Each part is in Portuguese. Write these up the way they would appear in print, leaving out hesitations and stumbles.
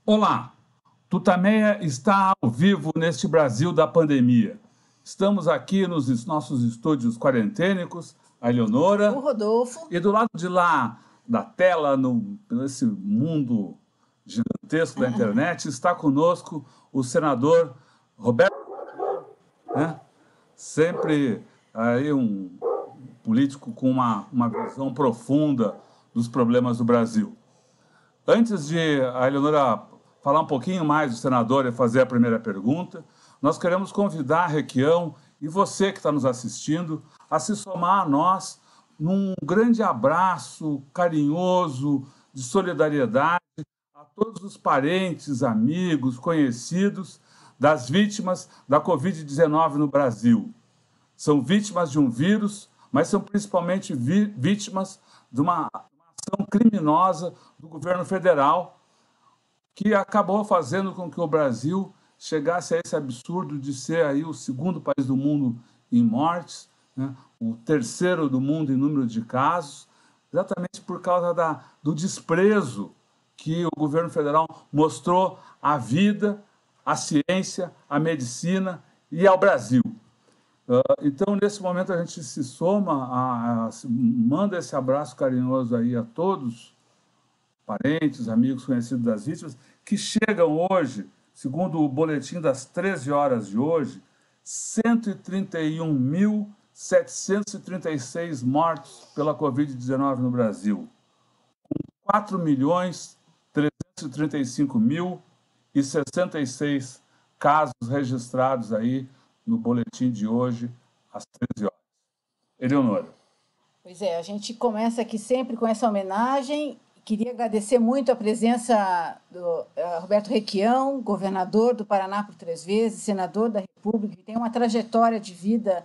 Olá, Tutameia está ao vivo neste Brasil da pandemia. Estamos aqui nos nossos estúdios quarentênicos, a Eleonora. O Rodolfo. E do lado de lá da tela, nesse mundo gigantesco da internet, está conosco o senador Roberto, né? Sempre aí um político com uma visão profunda dos problemas do Brasil. Antes de a Eleonora falar um pouquinho mais do senador e fazer a primeira pergunta, nós queremos convidar a Requião e você que está nos assistindo a se somar a nós num grande abraço carinhoso de solidariedade a todos os parentes, amigos, conhecidos das vítimas da Covid-19 no Brasil. São vítimas de um vírus, mas são principalmente vítimas de uma ação criminosa do governo federal que acabou fazendo com que o Brasil chegasse a esse absurdo de ser aí o segundo país do mundo em mortes, né? O terceiro do mundo em número de casos, exatamente por causa do desprezo que o governo federal mostrou à vida, à ciência, à medicina e ao Brasil. Então, nesse momento, a gente se soma, manda esse abraço carinhoso aí a todos, parentes, amigos, conhecidos das vítimas, que chegam hoje, segundo o boletim das 13 horas de hoje, 131.736 mortos pela Covid-19 no Brasil, com 4.335.066 casos registrados aí no boletim de hoje, às 13 horas. Eleonora. Pois é, a gente começa aqui sempre com essa homenagem. Queria agradecer muito a presença do Roberto Requião, governador do Paraná por 3 vezes, senador da República, que tem uma trajetória de vida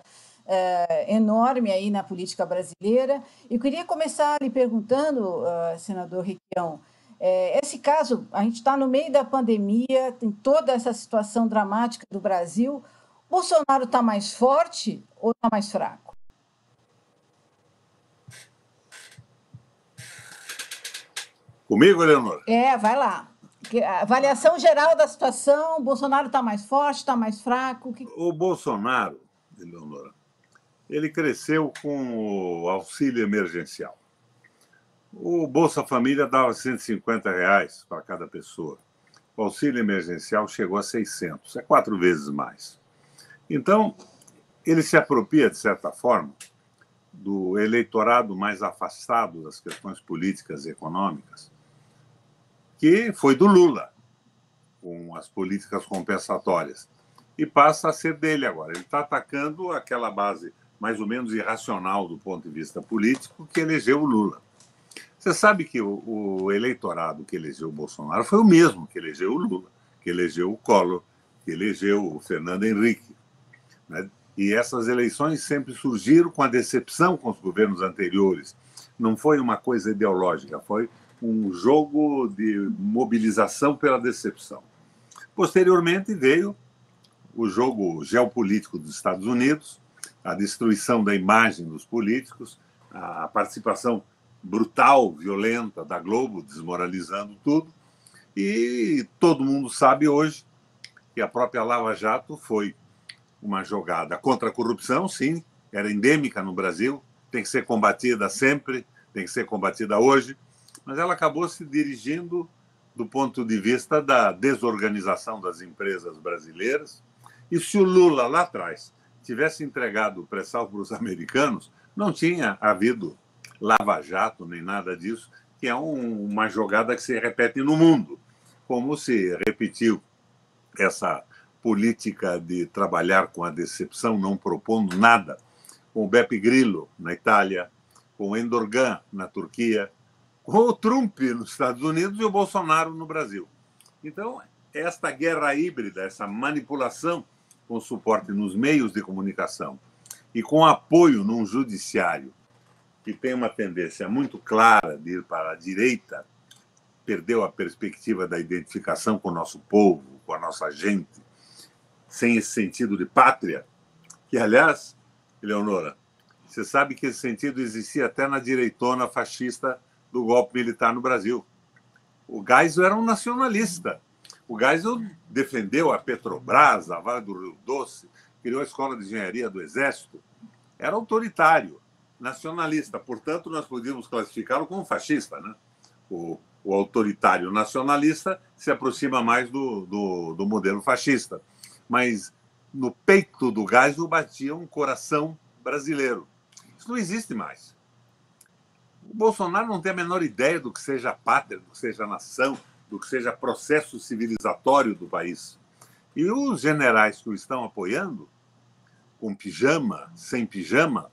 enorme aí na política brasileira. Eu queria começar lhe perguntando, senador Requião, esse caso, a gente está no meio da pandemia, tem toda essa situação dramática do Brasil. Bolsonaro está mais forte ou está mais fraco? Comigo, Eleonora? Vai lá. A avaliação geral da situação, Bolsonaro está mais forte, está mais fraco? O Bolsonaro, Eleonora, ele cresceu com o auxílio emergencial. O Bolsa Família dava R$150 para cada pessoa. O auxílio emergencial chegou a 600, é 4 vezes mais. Então, ele se apropria, de certa forma, do eleitorado mais afastado das questões políticas e econômicas, que foi do Lula, com as políticas compensatórias, e passa a ser dele agora. Ele está atacando aquela base mais ou menos irracional do ponto de vista político que elegeu o Lula. Você sabe que o eleitorado que elegeu o Bolsonaro foi o mesmo que elegeu o Lula, que elegeu o Collor, que elegeu o Fernando Henrique, né? E essas eleições sempre surgiram com a decepção com os governos anteriores. Não foi uma coisa ideológica, foi um jogo de mobilização pela decepção. Posteriormente veio o jogo geopolítico dos Estados Unidos, a destruição da imagem dos políticos, a participação brutal, violenta da Globo, desmoralizando tudo. E todo mundo sabe hoje que a própria Lava Jato foi uma jogada contra a corrupção, sim, era endêmica no Brasil, tem que ser combatida sempre, tem que ser combatida hoje, mas ela acabou se dirigindo do ponto de vista da desorganização das empresas brasileiras. E se o Lula, lá atrás, tivesse entregado o pré-sal para os americanos, não tinha havido Lava Jato nem nada disso, que é uma jogada que se repete no mundo, como se repetiu essa política de trabalhar com a decepção, não propondo nada, com o Beppe Grillo na Itália, com o Erdogan na Turquia, com o Trump nos Estados Unidos e o Bolsonaro no Brasil. Então, esta guerra híbrida, essa manipulação com suporte nos meios de comunicação e com apoio num judiciário que tem uma tendência muito clara de ir para a direita, perdeu a perspectiva da identificação com o nosso povo, com a nossa gente, sem esse sentido de pátria, que, aliás, Eleonora, você sabe que esse sentido existia até na direitona fascista do golpe militar no Brasil. O Geisel era um nacionalista, O Geisel defendeu a Petrobras, a Vale do Rio Doce, criou a Escola de Engenharia do Exército. Era autoritário, nacionalista. Portanto, nós podíamos classificá-lo como fascista, né? O autoritário nacionalista se aproxima mais do modelo fascista. Mas no peito do Geisel batia um coração brasileiro. Isso não existe mais. O Bolsonaro não tem a menor ideia do que seja pátria, do que seja nação, do que seja processo civilizatório do país. E os generais que o estão apoiando, com pijama, sem pijama,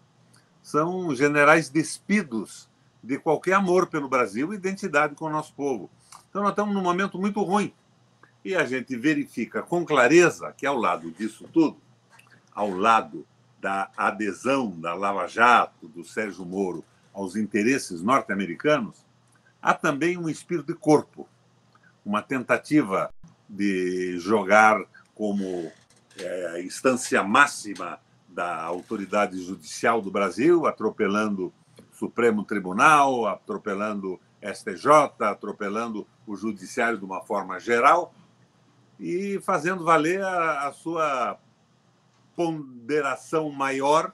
são generais despidos de qualquer amor pelo Brasil e identidade com o nosso povo. Então, nós estamos num momento muito ruim. E a gente verifica com clareza que, ao lado disso tudo, ao lado da adesão da Lava Jato, do Sérgio Moro, aos interesses norte-americanos, há também um espírito de corpo, uma tentativa de jogar como instância máxima da autoridade judicial do Brasil, atropelando o Supremo Tribunal, atropelando STJ, atropelando o judiciário de uma forma geral e fazendo valer a sua ponderação maior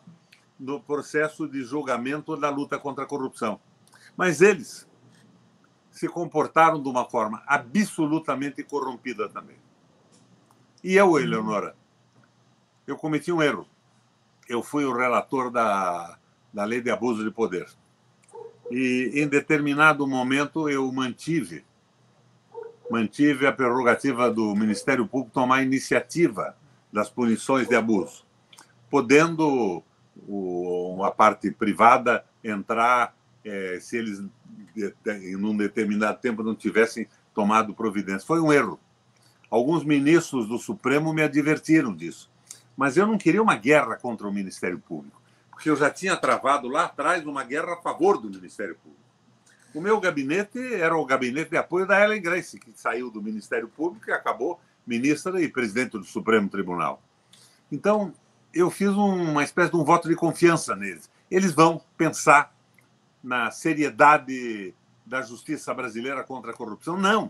no processo de julgamento da luta contra a corrupção. Mas eles se comportaram de uma forma absolutamente corrompida também. E eu, Eleonora, eu cometi um erro. Eu fui o relator da lei de abuso de poder. E, em determinado momento, eu mantive a prerrogativa do Ministério Público tomar a iniciativa das punições de abuso, podendo a parte privada entrar se eles, em um determinado tempo, não tivessem tomado providência. Foi um erro. Alguns ministros do Supremo me advertiram disso. Mas eu não queria uma guerra contra o Ministério Público, porque eu já tinha travado lá atrás uma guerra a favor do Ministério Público. O meu gabinete era o gabinete de apoio da Ellen Grace, que saiu do Ministério Público e acabou ministra e presidente do Supremo Tribunal. Então, eu fiz uma espécie de um voto de confiança neles. Eles vão pensar na seriedade da justiça brasileira contra a corrupção? Não.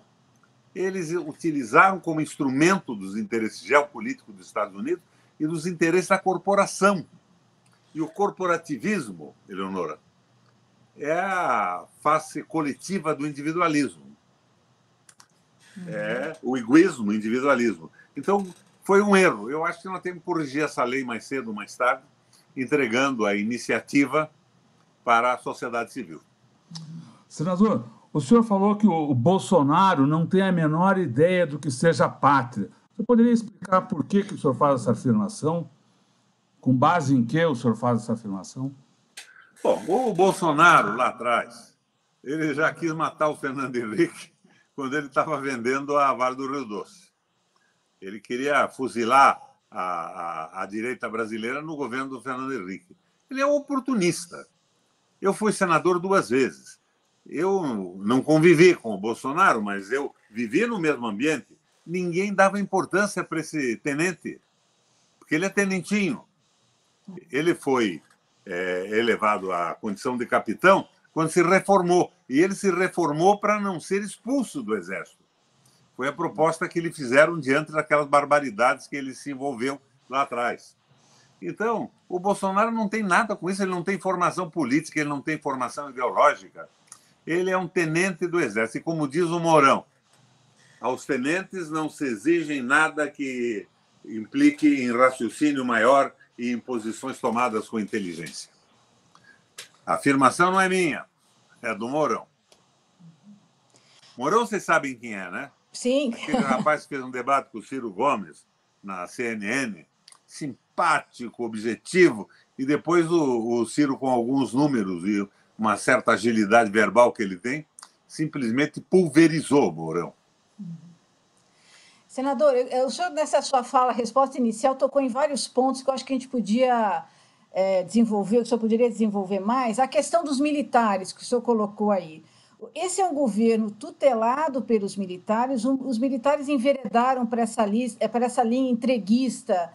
Eles utilizaram como instrumento dos interesses geopolíticos dos Estados Unidos e dos interesses da corporação. E o corporativismo, Eleonora, é a face coletiva do individualismo. É o egoísmo, o individualismo. Então, foi um erro. Eu acho que nós temos que corrigir essa lei mais cedo ou mais tarde, entregando a iniciativa para a sociedade civil. Senador, o senhor falou que o Bolsonaro não tem a menor ideia do que seja pátria. Você poderia explicar por que o senhor faz essa afirmação? Com base em que o senhor faz essa afirmação? Bom, o Bolsonaro, lá atrás, ele já quis matar o Fernando Henrique quando ele estava vendendo a Vale do Rio Doce. Ele queria fuzilar a direita brasileira no governo do Fernando Henrique. Ele é um oportunista. Eu fui senador 2 vezes. Eu não convivi com o Bolsonaro, mas eu vivi no mesmo ambiente. Ninguém dava importância para esse tenente, porque ele é tenentinho. Ele foi elevado à condição de capitão quando se reformou. E ele se reformou para não ser expulso do Exército. Foi a proposta que lhe fizeram diante daquelas barbaridades que ele se envolveu lá atrás. Então, o Bolsonaro não tem nada com isso, ele não tem formação política, ele não tem formação ideológica. Ele é um tenente do Exército. E como diz o Mourão, aos tenentes não se exigem nada que implique em raciocínio maior e em posições tomadas com inteligência. A afirmação não é minha, é do Mourão. Mourão, vocês sabem quem é, né? Sim. Aquele rapaz que fez um debate com o Ciro Gomes na CNN, simpático, objetivo, e depois o Ciro, com alguns números e uma certa agilidade verbal que ele tem, simplesmente pulverizou o Mourão. Senador, o senhor, nessa sua fala, resposta inicial, tocou em vários pontos que eu acho que a gente podia desenvolver, que o senhor poderia desenvolver mais. A questão dos militares, que o senhor colocou aí. Esse é um governo tutelado pelos militares, os militares enveredaram para essa linha entreguista,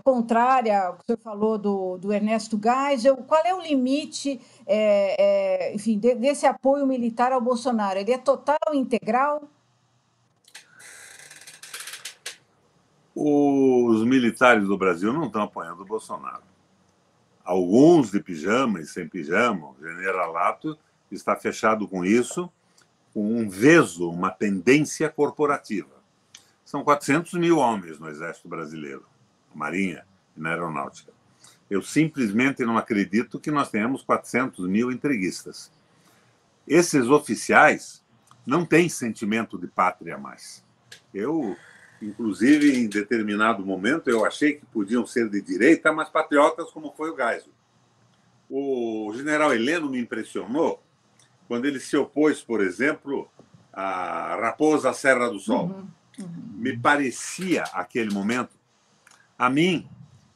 contrária ao que o senhor falou do Ernesto Geisel. Qual é o limite enfim, desse apoio militar ao Bolsonaro? Ele é total, integral? Os militares do Brasil não estão apoiando o Bolsonaro. Alguns de pijama e sem pijama, o generalato está fechado com isso, com um veso, uma tendência corporativa. São 400 mil homens no Exército Brasileiro, na Marinha e na Aeronáutica. Eu simplesmente não acredito que nós tenhamos 400 mil entreguistas. Esses oficiais não têm sentimento de pátria mais. Eu, inclusive, em determinado momento, eu achei que podiam ser de direita, mas patriotas, como foi o Geisel. O general Heleno me impressionou quando ele se opôs, por exemplo, a Raposa Serra do Sol. Me parecia, aquele momento, a mim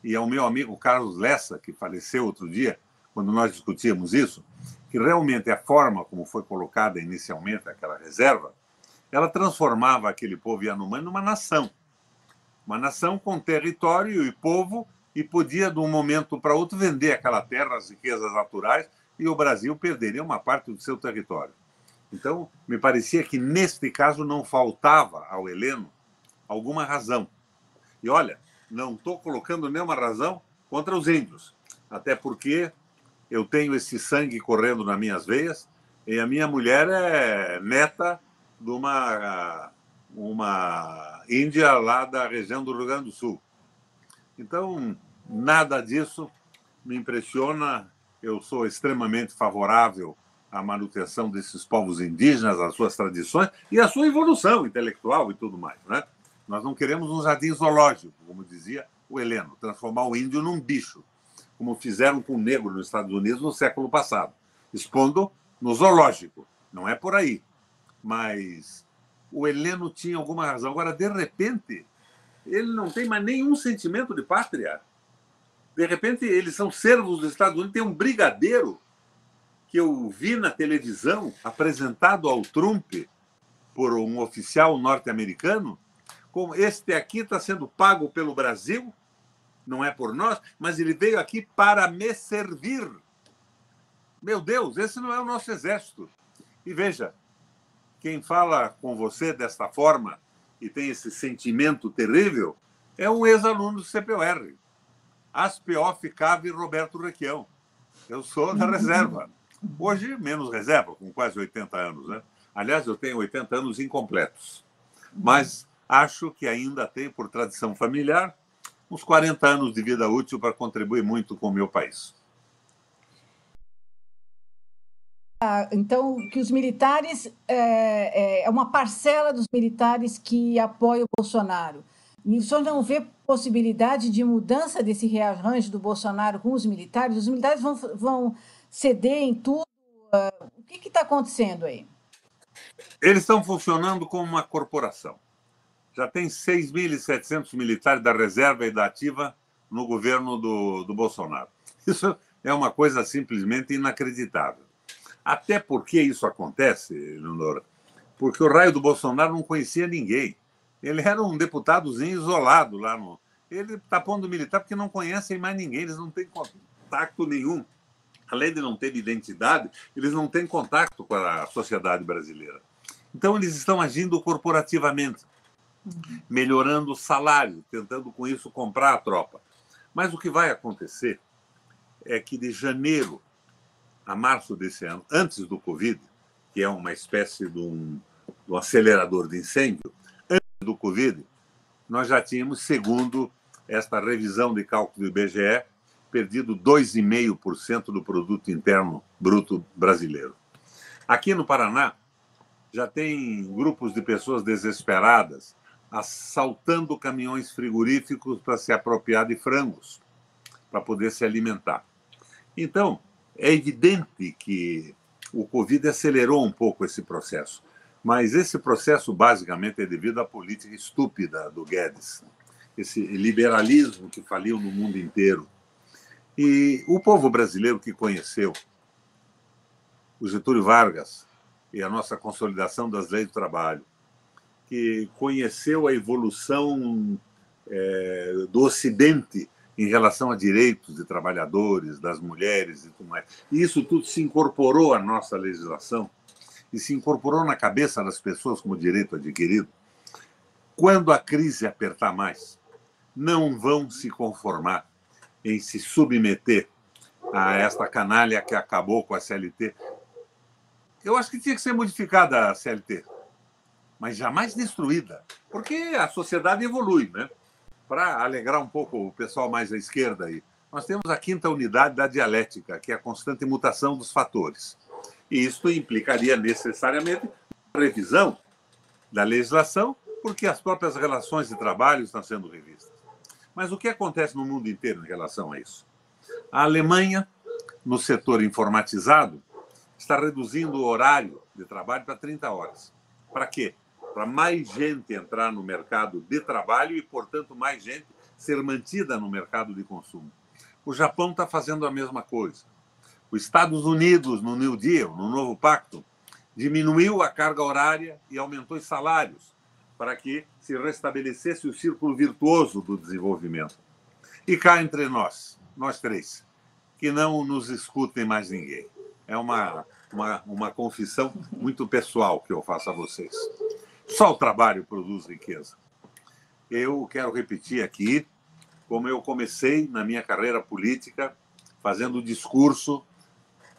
e ao meu amigo Carlos Lessa, que faleceu outro dia, quando nós discutíamos isso, que realmente a forma como foi colocada inicialmente aquela reserva, ela transformava aquele povo Yanomami numa nação. Uma nação com território e povo, e podia, de um momento para outro, vender aquela terra, as riquezas naturais, e o Brasil perderia uma parte do seu território. Então, me parecia que, neste caso, não faltava ao Heleno alguma razão. E, olha, não estou colocando nenhuma razão contra os índios, até porque eu tenho esse sangue correndo nas minhas veias, e a minha mulher é neta de uma índia lá da região do Rio Grande do Sul. Então, nada disso me impressiona. Eu sou extremamente favorável à manutenção desses povos indígenas, às suas tradições e à sua evolução intelectual e tudo mais, né? Nós não queremos um jardim zoológico, como dizia o Heleno, transformar o índio num bicho, como fizeram com o negro nos Estados Unidos no século passado, expondo no zoológico. Não é por aí. Mas o Heleno tinha alguma razão. Agora, de repente, ele não tem mais nenhum sentimento de pátria. De repente, eles são servos dos Estados Unidos. Tem um brigadeiro que eu vi na televisão, apresentado ao Trump por um oficial norte-americano, como este aqui está sendo pago pelo Brasil, não é por nós, mas ele veio aqui para me servir. Meu Deus, esse não é o nosso exército. E veja, quem fala com você desta forma e tem esse sentimento terrível é um ex-aluno do CPUR. Aspeó Ficave Roberto Requião. Eu sou da reserva. Hoje, menos reserva, com quase 80 anos, né? Aliás, eu tenho 80 anos incompletos. Mas acho que ainda tenho, por tradição familiar, uns 40 anos de vida útil para contribuir muito com o meu país. Então, que os militares, é uma parcela dos militares que apoia o Bolsonaro. E o senhor não vê possibilidade de mudança desse rearranjo do Bolsonaro com os militares? Os militares vão ceder em tudo? O que está acontecendo aí? Eles estão funcionando como uma corporação. Já tem 6.700 militares da reserva e da ativa no governo do Bolsonaro. Isso é uma coisa simplesmente inacreditável. Até porque isso acontece, Leonora, porque o raio do Bolsonaro não conhecia ninguém. Ele era um deputadozinho isolado lá no... Ele está pondo militar porque não conhecem mais ninguém, eles não têm contato nenhum. Além de não ter identidade, eles não têm contato com a sociedade brasileira. Então, eles estão agindo corporativamente, melhorando o salário, tentando com isso comprar a tropa. Mas o que vai acontecer é que de janeiro a março desse ano, antes do Covid, que é uma espécie de um acelerador de incêndio, antes do Covid, nós já tínhamos, segundo esta revisão de cálculo do IBGE, perdido 2,5% do produto interno bruto brasileiro. Aqui no Paraná, já tem grupos de pessoas desesperadas assaltando caminhões frigoríficos para se apropriar de frangos, para poder se alimentar. Então, é evidente que o Covid acelerou um pouco esse processo, mas esse processo basicamente é devido à política estúpida do Guedes, esse liberalismo que faliu no mundo inteiro. E o povo brasileiro que conheceu o Getúlio Vargas e a nossa consolidação das leis do trabalho, que conheceu a evolução do Ocidente em relação a direitos de trabalhadores, das mulheres e tudo mais. E isso tudo se incorporou à nossa legislação e se incorporou na cabeça das pessoas como direito adquirido. Quando a crise apertar mais, não vão se conformar em se submeter a esta canalha que acabou com a CLT. Eu acho que tinha que ser modificada a CLT, mas jamais destruída, porque a sociedade evolui, né? Para alegrar um pouco o pessoal mais à esquerda aí, nós temos a quinta unidade da dialética, que é a constante mutação dos fatores. E isso implicaria necessariamente a revisão da legislação, porque as próprias relações de trabalho estão sendo revistas. Mas o que acontece no mundo inteiro em relação a isso? A Alemanha, no setor informatizado, está reduzindo o horário de trabalho para 30 horas. Para quê? Para mais gente entrar no mercado de trabalho e, portanto, mais gente ser mantida no mercado de consumo. O Japão está fazendo a mesma coisa. Os Estados Unidos, no New Deal, no novo pacto, diminuiu a carga horária e aumentou os salários para que se restabelecesse o círculo virtuoso do desenvolvimento. E cá entre nós três, que não nos escutem mais ninguém. É uma confissão muito pessoal que eu faço a vocês. Só o trabalho produz riqueza. Eu quero repetir aqui como eu comecei na minha carreira política, fazendo discurso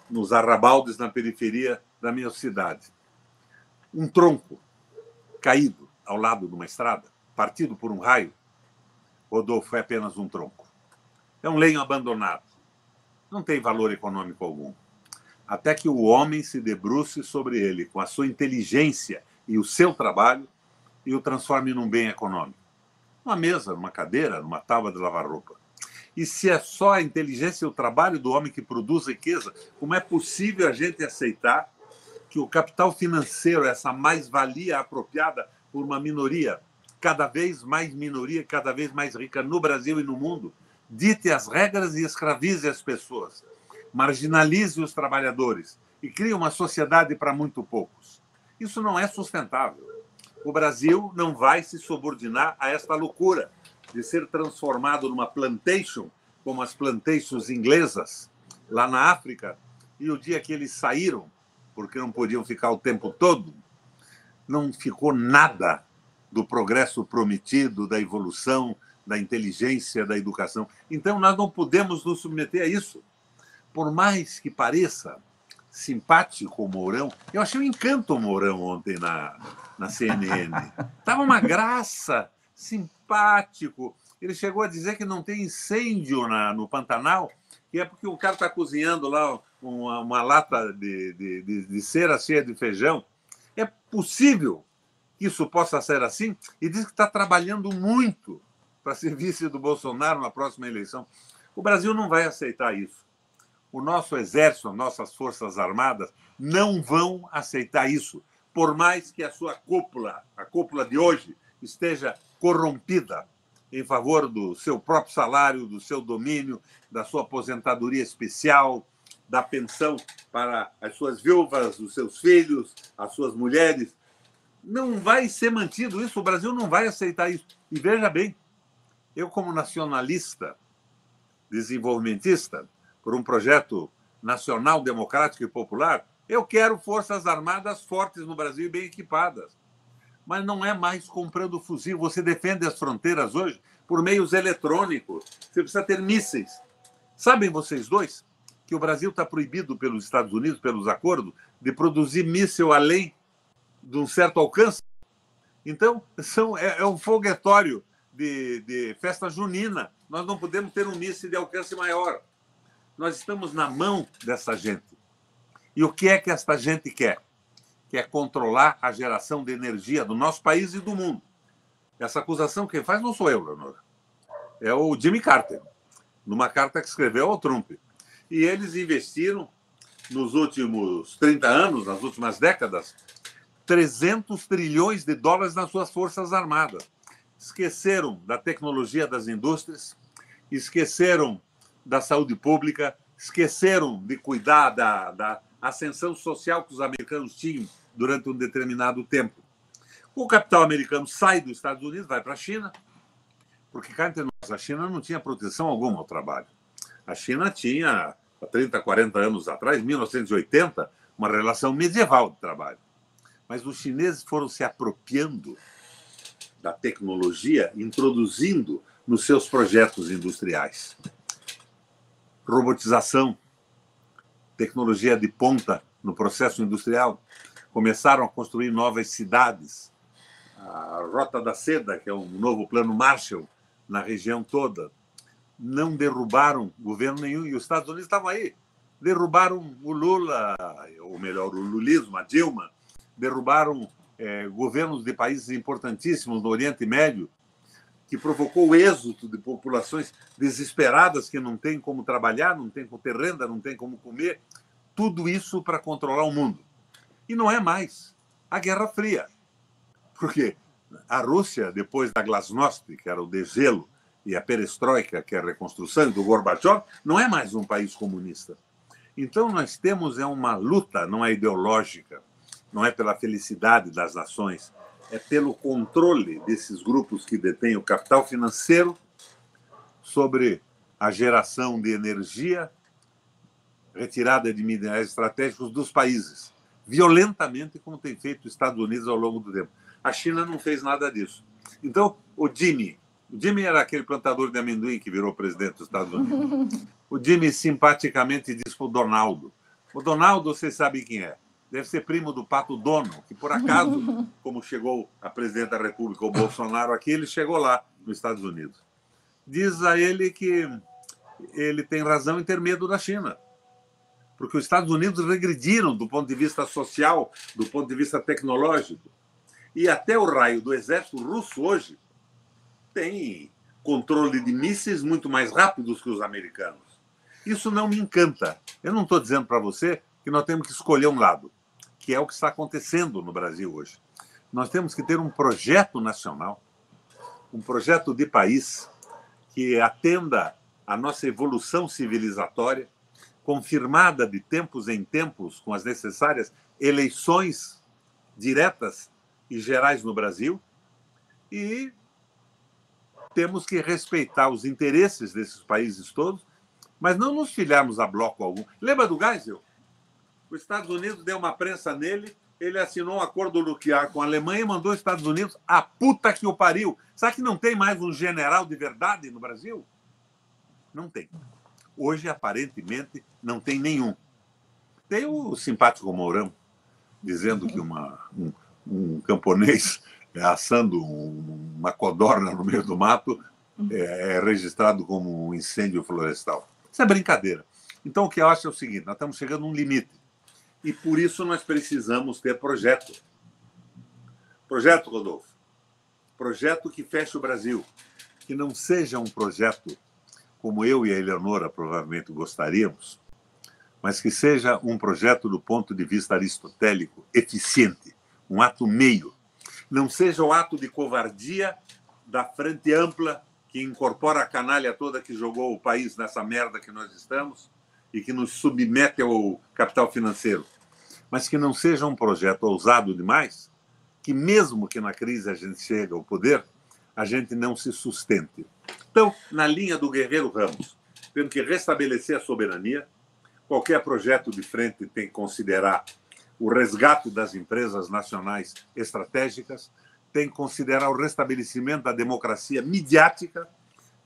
nos arrabaldes na periferia da minha cidade. Um tronco caído ao lado de uma estrada, partido por um raio, Rodolfo, é apenas um tronco. É um lenho abandonado. Não tem valor econômico algum. Até que o homem se debruce sobre ele com a sua inteligência e o seu trabalho e o transforme num bem econômico. Numa mesa, numa cadeira, numa tábua de lavar roupa. E se é só a inteligência e o trabalho do homem que produz riqueza, como é possível a gente aceitar que o capital financeiro, essa mais-valia apropriada por uma minoria, cada vez mais minoria, cada vez mais rica no Brasil e no mundo, dite as regras e escravize as pessoas, marginalize os trabalhadores e crie uma sociedade para muito poucos? Isso não é sustentável. O Brasil não vai se subordinar a esta loucura de ser transformado numa plantation, como as plantations inglesas, lá na África, e o dia que eles saíram, porque não podiam ficar o tempo todo, não ficou nada do progresso prometido, da evolução, da inteligência, da educação. Então, nós não podemos nos submeter a isso. Por mais que pareça simpático o Mourão, eu achei um encanto o Mourão ontem na CNN. Estava uma graça, simpático. Ele chegou a dizer que não tem incêndio no Pantanal, que é porque o cara está cozinhando lá uma lata de cera cheia de feijão. É possível que isso possa ser assim? E diz que está trabalhando muito para ser vice do Bolsonaro na próxima eleição. O Brasil não vai aceitar isso. O nosso exército, as nossas forças armadas, não vão aceitar isso, por mais que a sua cúpula, a cúpula de hoje, esteja corrompida em favor do seu próprio salário, do seu domínio, da sua aposentadoria especial, da pensão para as suas viúvas, os seus filhos, as suas mulheres. Não vai ser mantido isso, o Brasil não vai aceitar isso. E veja bem, eu como nacionalista, desenvolvimentista, por um projeto nacional, democrático e popular, eu quero forças armadas fortes no Brasil e bem equipadas. Mas não é mais comprando fuzil. Você defende as fronteiras hoje por meios eletrônicos. Você precisa ter mísseis. Sabem vocês dois que o Brasil está proibido pelos Estados Unidos, pelos acordos, de produzir míssil além de um certo alcance? Então, é um foguetório de festa junina. Nós não podemos ter um míssil de alcance maior. Nós estamos na mão dessa gente. E o que é que esta gente quer? Quer controlar a geração de energia do nosso país e do mundo. Essa acusação quem faz não sou eu, Leonora. É o Jimmy Carter, numa carta que escreveu ao Trump. E eles investiram, nos últimos 30 anos, nas últimas décadas, 300 trilhões de dólares nas suas forças armadas. Esqueceram da tecnologia das indústrias, esqueceram da saúde pública, esqueceram de cuidar da ascensão social que os americanos tinham durante um determinado tempo. O capital americano sai dos Estados Unidos, vai para a China, porque cá entre nós, a China não tinha proteção alguma ao trabalho. A China tinha, há 30, 40 anos atrás, 1980, uma relação medieval de trabalho. Mas os chineses foram se apropriando da tecnologia, introduzindo nos seus projetos industriais. Robotização, tecnologia de ponta no processo industrial, começaram a construir novas cidades. A Rota da Seda, que é um novo plano Marshall na região toda, não derrubaram governo nenhum, e os Estados Unidos estavam aí. Derrubaram o Lula, ou melhor, o lulismo, a Dilma, derrubaram governos de países importantíssimos do Oriente Médio, que provocou o êxodo de populações desesperadas que não têm como trabalhar, não têm como ter renda, não têm como comer. Tudo isso para controlar o mundo. E não é mais a Guerra Fria. Porque a Rússia, depois da Glasnost, que era o degelo, e a Perestroika, que é a reconstrução, do Gorbachev, não é mais um país comunista. Então, nós temos uma luta, não é ideológica, não é pela felicidade das nações, é pelo controle desses grupos que detêm o capital financeiro sobre a geração de energia, retirada de minerais estratégicos dos países, violentamente, como tem feito os Estados Unidos ao longo do tempo. A China não fez nada disso. Então, o Jimmy era aquele plantador de amendoim que virou presidente dos Estados Unidos. O Jimmy simpaticamente disse para o Donaldo. O Donaldo, vocês sabem quem é? Deve ser primo do Pato Dono, que por acaso, como chegou a presidente da República, o Bolsonaro aqui, ele chegou lá nos Estados Unidos. Diz a ele que ele tem razão em ter medo da China, porque os Estados Unidos regrediram do ponto de vista social, do ponto de vista tecnológico. E até o raio do exército russo hoje tem controle de mísseis muito mais rápidos que os americanos. Isso não me encanta. Eu não estou dizendo para você que nós temos que escolher um lado, que é o que está acontecendo no Brasil hoje. Nós temos que ter um projeto nacional, um projeto de país que atenda à nossa evolução civilizatória, confirmada de tempos em tempos com as necessárias eleições diretas e gerais no Brasil, e temos que respeitar os interesses desses países todos, mas não nos filiarmos a bloco algum. Lembra do Geisel? Os Estados Unidos deu uma prensa nele, ele assinou um acordo nuclear com a Alemanha e mandou os Estados Unidos a puta que o pariu. Sabe que não tem mais um general de verdade no Brasil? Não tem. Hoje, aparentemente, não tem nenhum. Tem o simpático Mourão, dizendo que um camponês assando uma codorna no meio do mato é registrado como um incêndio florestal. Isso é brincadeira. Então, o que eu acho é o seguinte, nós estamos chegando a um limite. E, por isso, nós precisamos ter projeto. Projeto, Rodolfo. Projeto que feche o Brasil. Que não seja um projeto como eu e a Eleonora provavelmente gostaríamos, mas que seja um projeto do ponto de vista aristotélico, eficiente, um ato meio. Não seja o ato de covardia da frente ampla que incorpora a canalha toda que jogou o país nessa merda que nós estamos e que nos submete ao capital financeiro, mas que não seja um projeto ousado demais, que mesmo que na crise a gente chegue ao poder, a gente não se sustente. Então, na linha do Guerreiro Ramos, temos que restabelecer a soberania. Qualquer projeto de frente tem que considerar o resgate das empresas nacionais estratégicas, tem que considerar o restabelecimento da democracia midiática,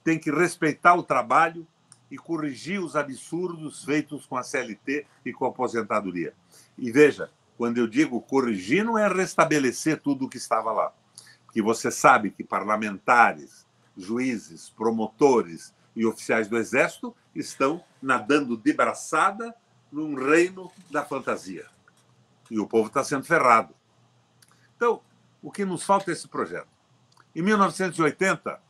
tem que respeitar o trabalho e corrigir os absurdos feitos com a CLT e com a aposentadoria. E veja, quando eu digo corrigir, não é restabelecer tudo o que estava lá. Porque você sabe que parlamentares, juízes, promotores e oficiais do Exército estão nadando de braçada num reino da fantasia. E o povo está sendo ferrado. Então, o que nos falta é esse projeto. Em 1980,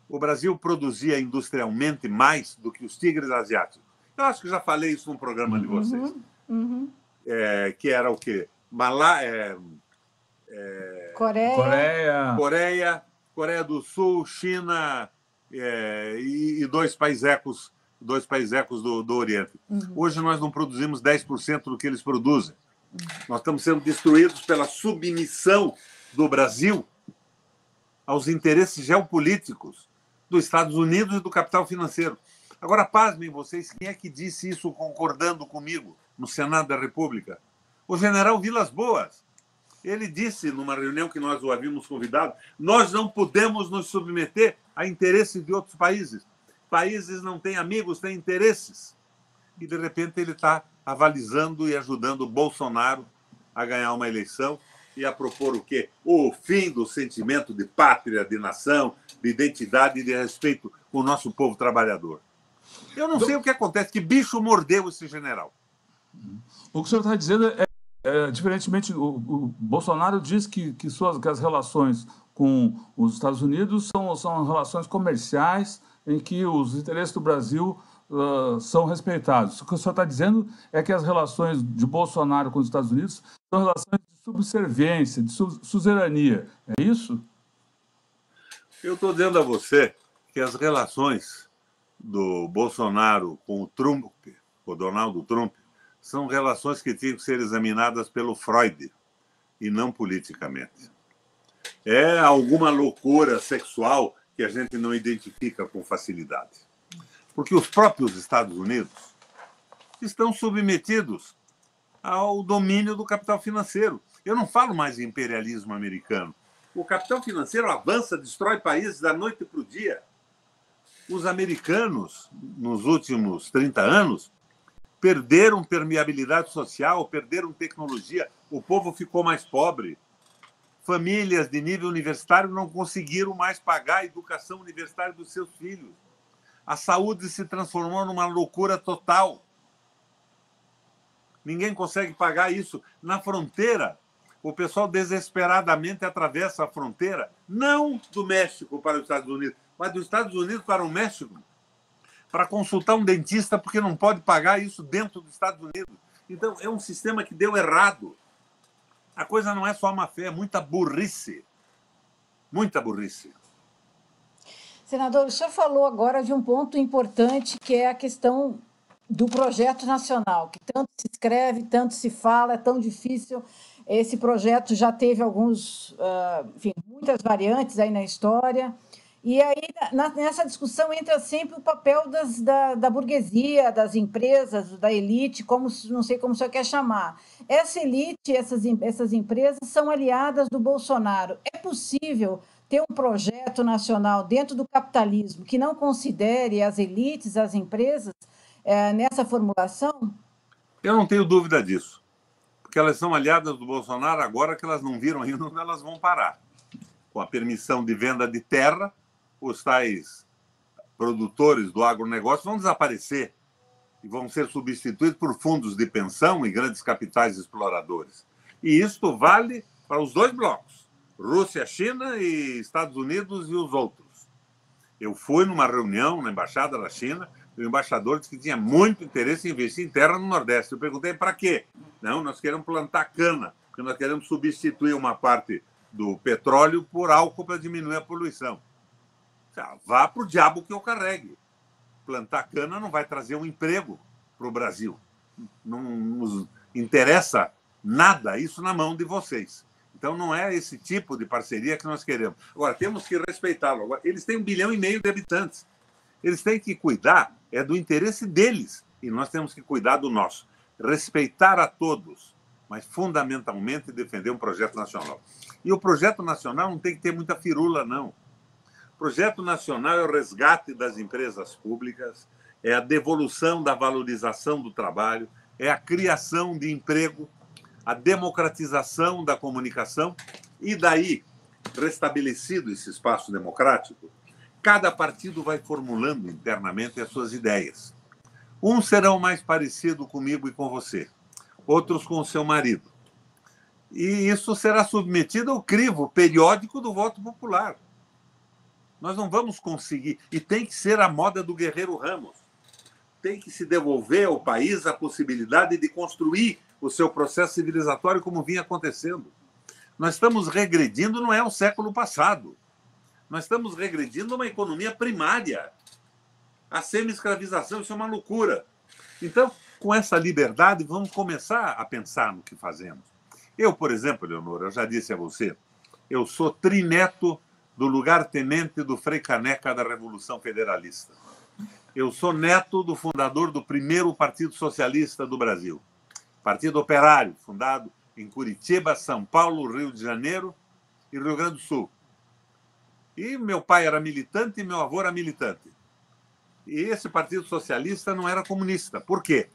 o Brasil produzia industrialmente mais do que os tigres asiáticos. Eu acho que já falei isso num programa de vocês. Que era o quê? Coreia do Sul, China e dois paisecos do Oriente. Hoje nós não produzimos 10% do que eles produzem. Nós estamos sendo destruídos pela submissão do Brasil aos interesses geopolíticos dos Estados Unidos e do capital financeiro. Agora, pasmem vocês, quem é que disse isso concordando comigo no Senado da República? O general Vilas Boas. Ele disse, numa reunião que nós o havíamos convidado, nós não podemos nos submeter a interesses de outros países. Países não têm amigos, têm interesses. E, de repente, ele está avalizando e ajudando o Bolsonaro a ganhar uma eleição e a propor o quê? O fim do sentimento de pátria, de nação, de identidade e de respeito com o nosso povo trabalhador. Eu não sei o que acontece, que bicho mordeu esse general. O que o senhor está dizendo diferentemente, o Bolsonaro diz que as relações com os Estados Unidos são relações comerciais em que os interesses do Brasil são respeitados. O que o senhor está dizendo é que as relações de Bolsonaro com os Estados Unidos são relações de subserviência, de suzerania. É isso? Eu estou dizendo a você que as relações do Bolsonaro com o Trump, o Donald Trump, são relações que tinham que ser examinadas pelo Freud e não politicamente. É alguma loucura sexual que a gente não identifica com facilidade. Porque os próprios Estados Unidos estão submetidos ao domínio do capital financeiro. Eu não falo mais em imperialismo americano. O capital financeiro avança, destrói países da noite para o dia. Os americanos, nos últimos 30 anos, perderam permeabilidade social, perderam tecnologia, o povo ficou mais pobre. Famílias de nível universitário não conseguiram mais pagar a educação universitária dos seus filhos. A saúde se transformou numa loucura total. Ninguém consegue pagar isso. Na fronteira, o pessoal desesperadamente atravessa a fronteira, não do México para os Estados Unidos, mas dos Estados Unidos para o México, para consultar um dentista, porque não pode pagar isso dentro dos Estados Unidos. Então, é um sistema que deu errado. A coisa não é só má fé, é muita burrice. Muita burrice. Senador, o senhor falou agora de um ponto importante, que é a questão do projeto nacional, que tanto se escreve, tanto se fala, é tão difícil. Esse projeto já teve muitas variantes aí na história. E aí, nessa discussão, entra sempre o papel da burguesia, das empresas, da elite, não sei como o senhor quer chamar. Essa elite, essas empresas são aliadas do Bolsonaro. É possível ter um projeto nacional dentro do capitalismo que não considere as elites, as empresas, nessa formulação? Eu não tenho dúvida disso, porque elas são aliadas do Bolsonaro agora que elas não viram ainda onde elas vão parar. Com a permissão de venda de terra, os tais produtores do agronegócio vão desaparecer e vão ser substituídos por fundos de pensão e grandes capitais exploradores. E isto vale para os dois blocos, Rússia, China e Estados Unidos e os outros. Eu fui numa reunião na Embaixada da China, o embaixador disse que tinha muito interesse em investir em terra no Nordeste. Eu perguntei para quê? Não, nós queremos plantar cana, porque nós queremos substituir uma parte do petróleo por álcool para diminuir a poluição. Vá para o diabo que eu carregue. Plantar cana não vai trazer um emprego para o Brasil. Não nos interessa nada isso na mão de vocês. Então, não é esse tipo de parceria que nós queremos. Agora, temos que respeitá-lo. Agora, eles têm 1,5 bilhão de habitantes. Eles têm que cuidar do interesse deles. E nós temos que cuidar do nosso. Respeitar a todos, mas, fundamentalmente, defender um projeto nacional. E o projeto nacional não tem que ter muita firula, não. O projeto nacional é o resgate das empresas públicas, é a devolução da valorização do trabalho, é a criação de emprego, a democratização da comunicação e daí, restabelecido esse espaço democrático, cada partido vai formulando internamente as suas ideias. Uns serão mais parecidos comigo e com você, outros com o seu marido. E isso será submetido ao crivo periódico do voto popular. Nós não vamos conseguir, e tem que ser a moda do Guerreiro Ramos. Tem que se devolver ao país a possibilidade de construir o seu processo civilizatório como vinha acontecendo. Nós estamos regredindo, não é o século passado. Nós estamos regredindo uma economia primária. A semi-escravização, isso é uma loucura. Então, com essa liberdade, vamos começar a pensar no que fazemos. Eu, por exemplo, Leonora, eu já disse a você, eu sou trineto do lugar-tenente do Frei Caneca da Revolução Federalista. Eu sou neto do fundador do primeiro Partido Socialista do Brasil, Partido Operário, fundado em Curitiba, São Paulo, Rio de Janeiro e Rio Grande do Sul. E meu pai era militante e meu avô era militante. E esse Partido Socialista não era comunista. Por quê?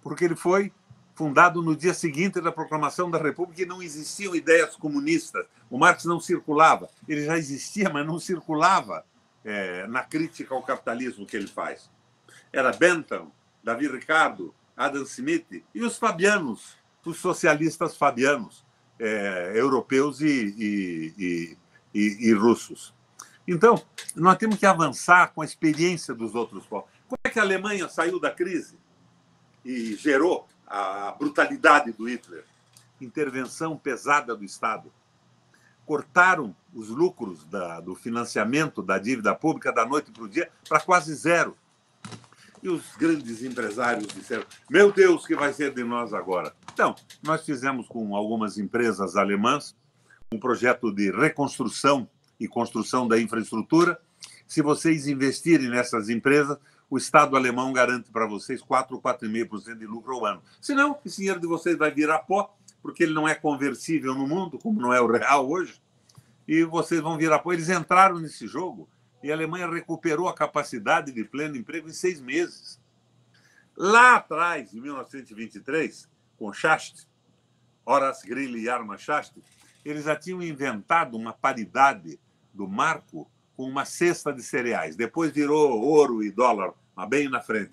Porque ele foi fundado no dia seguinte da proclamação da República e não existiam ideias comunistas. O Marx não circulava. Ele já existia, mas não circulava na crítica ao capitalismo que ele faz. Era Bentham, Davi Ricardo, Adam Smith e os fabianos, os socialistas fabianos, europeus e russos. Então, nós temos que avançar com a experiência dos outros povos. Como é que a Alemanha saiu da crise e gerou a brutalidade do Hitler? Intervenção pesada do Estado. Cortaram os lucros do financiamento da dívida pública da noite para o dia para quase zero. E os grandes empresários disseram: meu Deus, o que vai ser de nós agora? Então, nós fizemos com algumas empresas alemãs um projeto de reconstrução e construção da infraestrutura. Se vocês investirem nessas empresas, o Estado alemão garante para vocês 4 ou 4,5% de lucro ao ano. Senão, esse dinheiro de vocês vai virar pó, porque ele não é conversível no mundo, como não é o real hoje, e vocês vão virar pó. Eles entraram nesse jogo e a Alemanha recuperou a capacidade de pleno emprego em 6 meses. Lá atrás, em 1923, com Schacht, Horace Greeley e Armand Schacht, eles já tinham inventado uma paridade do marco com uma cesta de cereais. Depois virou ouro e dólar, mas bem na frente.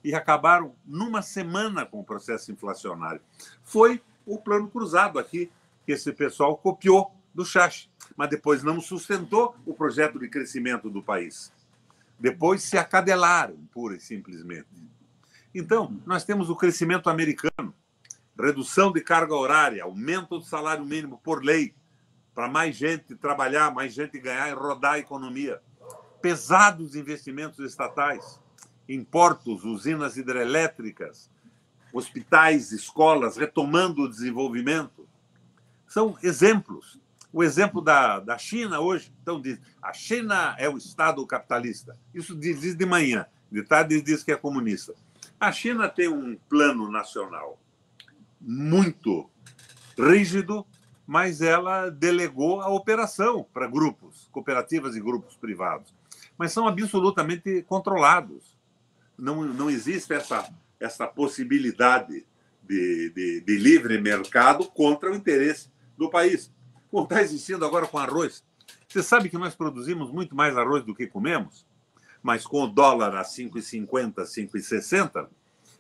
E acabaram numa semana com o processo inflacionário. Foi o plano cruzado aqui, que esse pessoal copiou do Schacht, mas depois não sustentou o projeto de crescimento do país. Depois se acadelaram, pura e simplesmente. Então, nós temos o crescimento americano, redução de carga horária, aumento do salário mínimo por lei, para mais gente trabalhar, mais gente ganhar e rodar a economia. Pesados investimentos estatais em portos, usinas hidrelétricas, hospitais, escolas, retomando o desenvolvimento. São exemplos. O exemplo da China hoje, então diz, a China é o Estado capitalista. Isso diz de manhã, de tarde diz que é comunista. A China tem um plano nacional muito rígido, mas ela delegou a operação para grupos, cooperativas e grupos privados. Mas são absolutamente controlados. Não existe essa possibilidade de livre mercado contra o interesse do país. Como está existindo agora com arroz. Você sabe que nós produzimos muito mais arroz do que comemos? Mas com o dólar a 5,50, 5,60,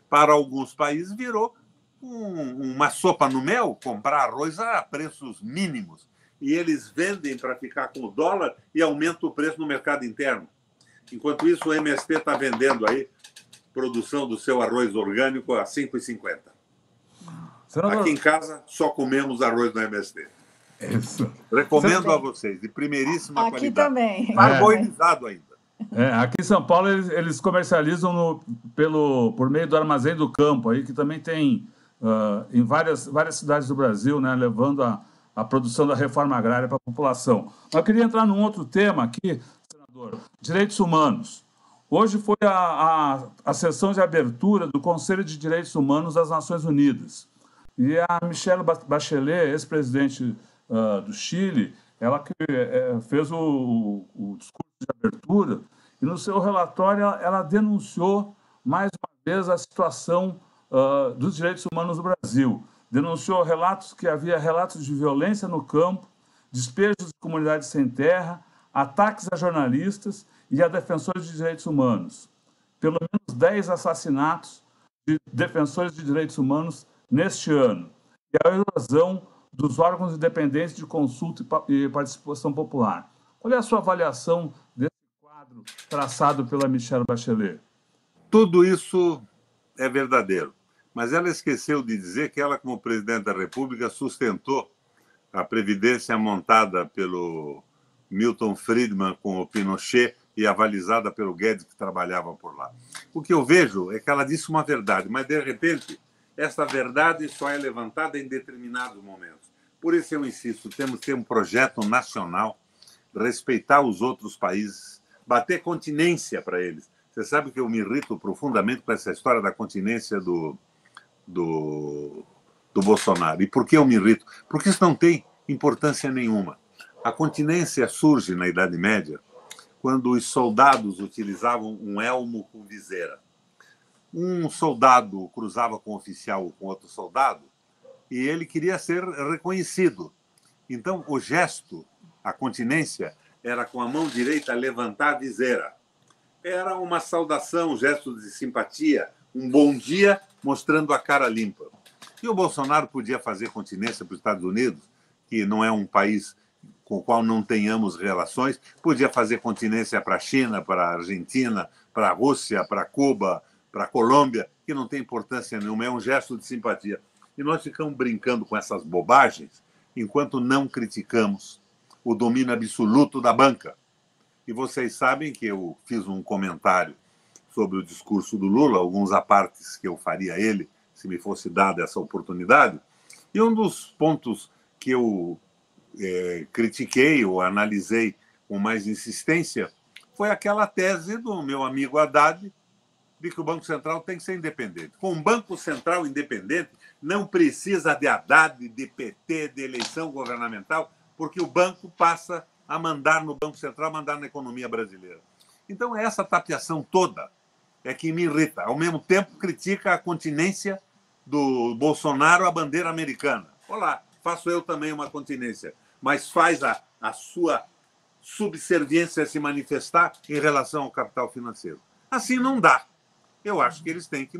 para alguns países virou uma sopa no mel, comprar arroz a preços mínimos. E eles vendem para ficar com o dólar e aumenta o preço no mercado interno. Enquanto isso, o MST está vendendo aí produção do seu arroz orgânico a 5,50. Aqui em casa, só comemos arroz no MST. Isso. Recomendo a vocês, de primeiríssima aqui qualidade. Também. Arborizado ainda. Aqui em São Paulo, eles comercializam por meio do Armazém do Campo, aí, que também tem em várias cidades do Brasil, né, levando a produção da reforma agrária para a população. Eu queria entrar num outro tema aqui, senador, direitos humanos. Hoje foi a sessão de abertura do Conselho de Direitos Humanos das Nações Unidas. E a Michelle Bachelet, ex-presidente do Chile, ela que fez o discurso de abertura, e no seu relatório ela denunciou mais uma vez a situação dos direitos humanos no Brasil. Denunciou que havia relatos de violência no campo, despejos de comunidades sem terra, ataques a jornalistas e a defensores de direitos humanos. Pelo menos 10 assassinatos de defensores de direitos humanos neste ano. E a erosão dos órgãos independentes de consulta e participação popular. Qual é a sua avaliação desse quadro traçado pela Michelle Bachelet? Tudo isso é verdadeiro. Mas ela esqueceu de dizer que ela, como presidente da República, sustentou a previdência montada pelo Milton Friedman com o Pinochet e avalizada pelo Guedes, que trabalhava por lá. O que eu vejo é que ela disse uma verdade, mas, de repente, essa verdade só é levantada em determinados momentos. Por isso eu insisto, temos que ter um projeto nacional, respeitar os outros países, bater continência para eles. Você sabe que eu me irrito profundamente com essa história da continência do do Bolsonaro. E por que eu me irrito? Porque isso não tem importância nenhuma. A continência surge na Idade Média quando os soldados utilizavam um elmo com viseira. Um soldado cruzava com um oficial ou com outro soldado e ele queria ser reconhecido. Então, o gesto, a continência, era com a mão direita levantar a viseira. Era uma saudação, um gesto de simpatia, um bom dia, mostrando a cara limpa. E o Bolsonaro podia fazer continência para os Estados Unidos, que não é um país com o qual não tenhamos relações, podia fazer continência para a China, para a Argentina, para a Rússia, para Cuba, para a Colômbia, que não tem importância nenhuma, é um gesto de simpatia. E nós ficamos brincando com essas bobagens enquanto não criticamos o domínio absoluto da banca. E vocês sabem que eu fiz um comentário sobre o discurso do Lula, alguns apartes que eu faria a ele, se me fosse dada essa oportunidade. E um dos pontos que eu critiquei ou analisei com mais insistência foi aquela tese do meu amigo Haddad de que o Banco Central tem que ser independente. Com um Banco Central independente, não precisa de Haddad, de PT, de eleição governamental, porque o banco passa a mandar no Banco Central, mandar na economia brasileira. Então, essa tapeação toda é que me irrita. Ao mesmo tempo, critica a continência do Bolsonaro à bandeira americana. Olá, faço eu também uma continência, mas faz a sua subserviência se manifestar em relação ao capital financeiro. Assim não dá. Eu acho que eles têm que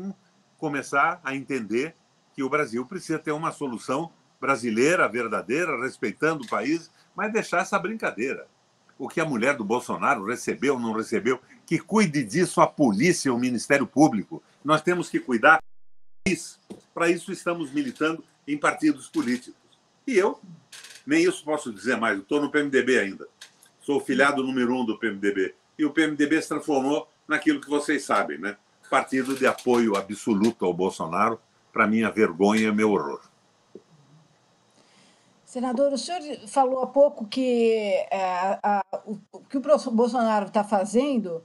começar a entender que o Brasil precisa ter uma solução brasileira, verdadeira, respeitando o país, mas deixar essa brincadeira. O que a mulher do Bolsonaro recebeu ou não recebeu, que cuide disso a polícia, o Ministério Público. Nós temos que cuidar disso. Para isso estamos militando em partidos políticos. E eu, nem isso posso dizer mais, eu estou no PMDB ainda. Sou o filiado número 1 do PMDB. E o PMDB se transformou naquilo que vocês sabem, né? Partido de apoio absoluto ao Bolsonaro, para minha vergonha e meu horror. Senador, o senhor falou há pouco que o que o Bolsonaro está fazendo,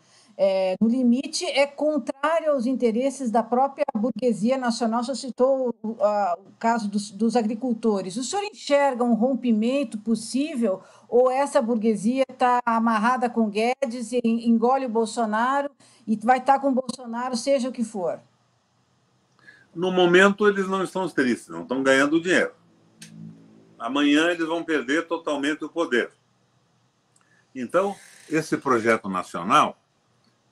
no limite, é contrário aos interesses da própria burguesia nacional. O senhor citou o caso dos agricultores. O senhor enxerga um rompimento possível ou essa burguesia está amarrada com Guedes e engole o Bolsonaro e vai estar com o Bolsonaro, seja o que for? No momento, eles não estão tristes, não estão ganhando dinheiro. Amanhã eles vão perder totalmente o poder. Então, esse projeto nacional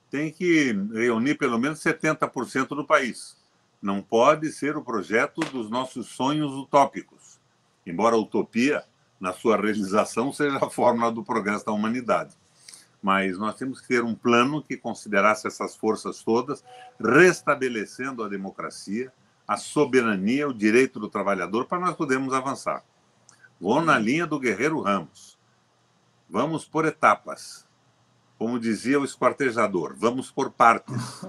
tem que reunir pelo menos 70% do país. Não pode ser o projeto dos nossos sonhos utópicos, embora a utopia, na sua realização, seja a fórmula do progresso da humanidade. Mas nós temos que ter um plano que considerasse essas forças todas, restabelecendo a democracia, a soberania, o direito do trabalhador, para nós podermos avançar. Vou na linha do Guerreiro Ramos. Vamos por etapas. Como dizia o esquartejador, vamos por partes.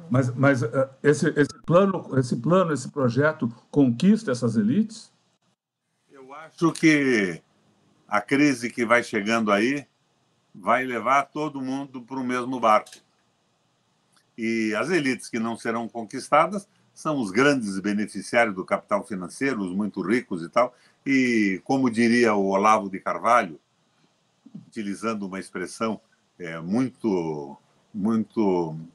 Mas esse projeto conquista essas elites? Eu acho que a crise que vai chegando aí vai levar todo mundo para o mesmo barco. E as elites que não serão conquistadas são os grandes beneficiários do capital financeiro, os muito ricos e tal. E, como diria o Olavo de Carvalho, utilizando uma expressão muito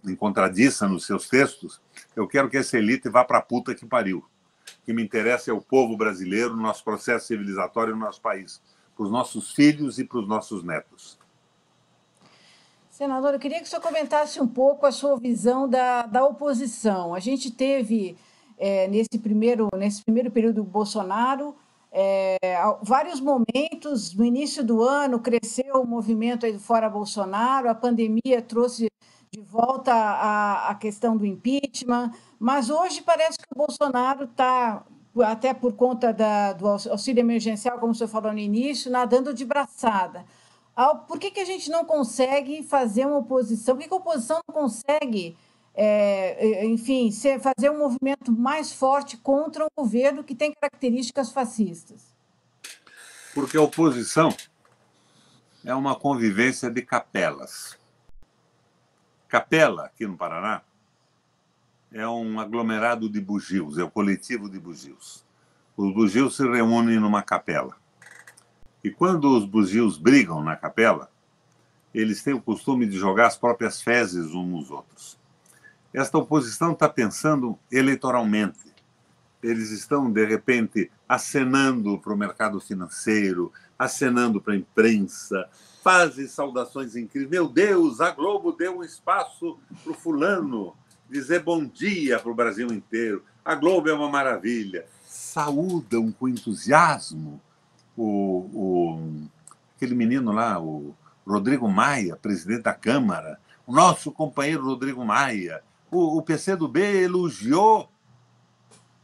encontradiça nos seus textos, eu quero que essa elite vá para a puta que pariu. O que me interessa é o povo brasileiro, o nosso processo civilizatório no nosso país, para os nossos filhos e para os nossos netos. Senador, eu queria que o senhor comentasse um pouco a sua visão da oposição. A gente teve, nesse primeiro período do Bolsonaro, vários momentos. No início do ano, cresceu o movimento aí do Fora Bolsonaro, a pandemia trouxe de volta a questão do impeachment, mas hoje parece que o Bolsonaro está, até por conta do auxílio emergencial, como o senhor falou no início, nadando de braçada. Por que a gente não consegue fazer uma oposição? Por que a oposição não consegue, enfim, fazer um movimento mais forte contra um governo que tem características fascistas? Porque a oposição é uma convivência de capelas. Capela, aqui no Paraná, é um aglomerado de bugios, é o coletivo de bugios. Os bugios se reúnem numa capela. E quando os bugios brigam na capela, eles têm o costume de jogar as próprias fezes uns nos outros. Esta oposição está pensando eleitoralmente. Eles estão, de repente, acenando para o mercado financeiro, acenando para a imprensa, fazem saudações incríveis. Meu Deus, a Globo deu um espaço para o fulano dizer bom dia para o Brasil inteiro. A Globo é uma maravilha. Saúdam com entusiasmo aquele menino lá, o Rodrigo Maia, presidente da Câmara, o nosso companheiro Rodrigo Maia. O PCdoB elogiou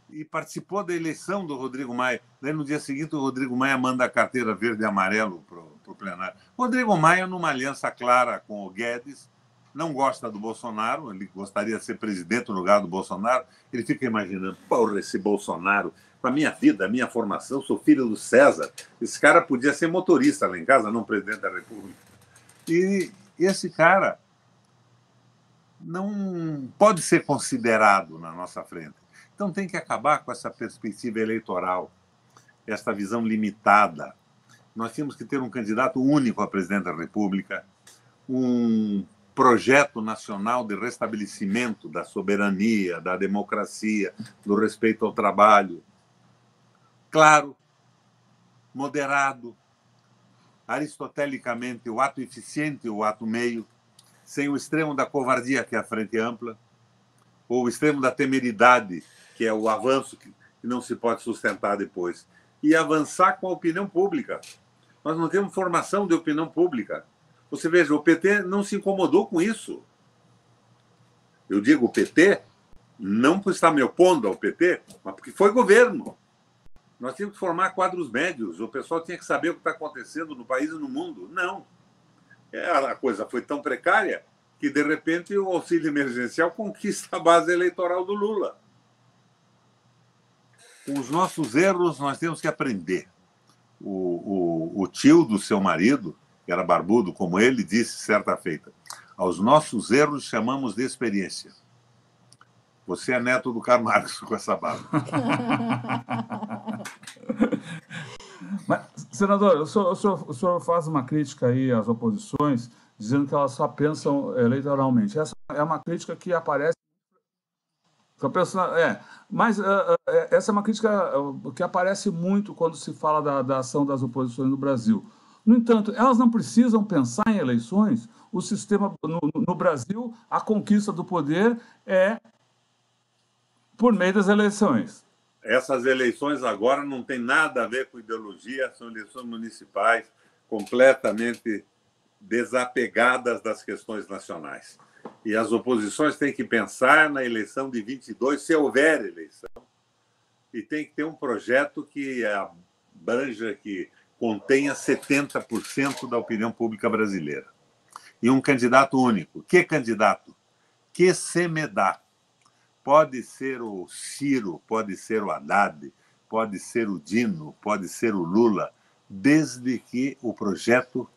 e participou da eleição do Rodrigo Maia. Daí, no dia seguinte, o Rodrigo Maia manda a carteira verde e amarelo para o plenário. Rodrigo Maia, numa aliança clara com o Guedes, não gosta do Bolsonaro, ele gostaria de ser presidente no lugar do Bolsonaro. Ele fica imaginando, porra, esse Bolsonaro, com a minha vida, a minha formação, sou filho do César. Esse cara podia ser motorista lá em casa, não presidente da República. E esse cara não pode ser considerado na nossa frente. Então tem que acabar com essa perspectiva eleitoral, essa visão limitada. Nós tínhamos que ter um candidato único a presidente da República, um projeto nacional de restabelecimento da soberania, da democracia, do respeito ao trabalho. Claro, moderado, aristotelicamente, o ato eficiente e o ato meio, sem o extremo da covardia, que é a frente ampla, ou o extremo da temeridade, que é o avanço que não se pode sustentar depois. E avançar com a opinião pública. Nós não temos formação de opinião pública. Você veja, o PT não se incomodou com isso. Eu digo o PT, não por estar me opondo ao PT, mas porque foi governo. Nós tínhamos que formar quadros médios, o pessoal tinha que saber o que está acontecendo no país e no mundo. Não. A coisa foi tão precária que, de repente, o auxílio emergencial conquista a base eleitoral do Lula. Com os nossos erros, nós temos que aprender. O tio do seu marido, que era barbudo como ele, disse certa feita: aos nossos erros chamamos de experiência. Você é neto do Karl Marx com essa barba. Mas, senador, o senhor faz uma crítica aí às oposições, dizendo que elas só pensam eleitoralmente. Essa é uma crítica que aparece. Mas essa é uma crítica que aparece muito quando se fala da ação das oposições no Brasil. No entanto, elas não precisam pensar em eleições. O sistema no Brasil, a conquista do poder é por meio das eleições. Essas eleições agora não têm nada a ver com ideologia, são eleições municipais completamente desapegadas das questões nacionais. E as oposições têm que pensar na eleição de 22, se houver eleição, e tem que ter um projeto que abranja, que contenha 70% da opinião pública brasileira. E um candidato único. Que candidato? Que se me dá? Pode ser o Ciro, pode ser o Haddad, pode ser o Dino, pode ser o Lula, desde que o projeto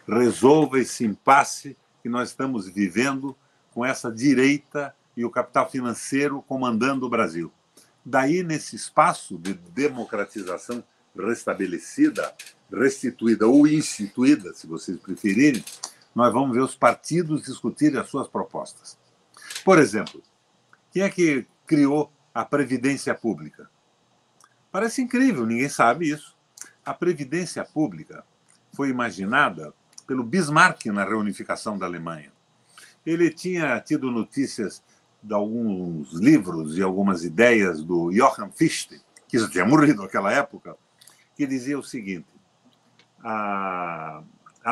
resolva esse impasse que nós estamos vivendo com essa direita e o capital financeiro comandando o Brasil. Daí, nesse espaço de democratização restabelecida, restituída ou instituída, se vocês preferirem, nós vamos ver os partidos discutirem as suas propostas. Por exemplo, quem é que criou a Previdência Pública? Parece incrível, ninguém sabe isso. A Previdência Pública foi imaginada pelo Bismarck na reunificação da Alemanha. Ele tinha tido notícias de alguns livros e algumas ideias do Johann Fichte, que já tinha morrido naquela época, que dizia o seguinte: a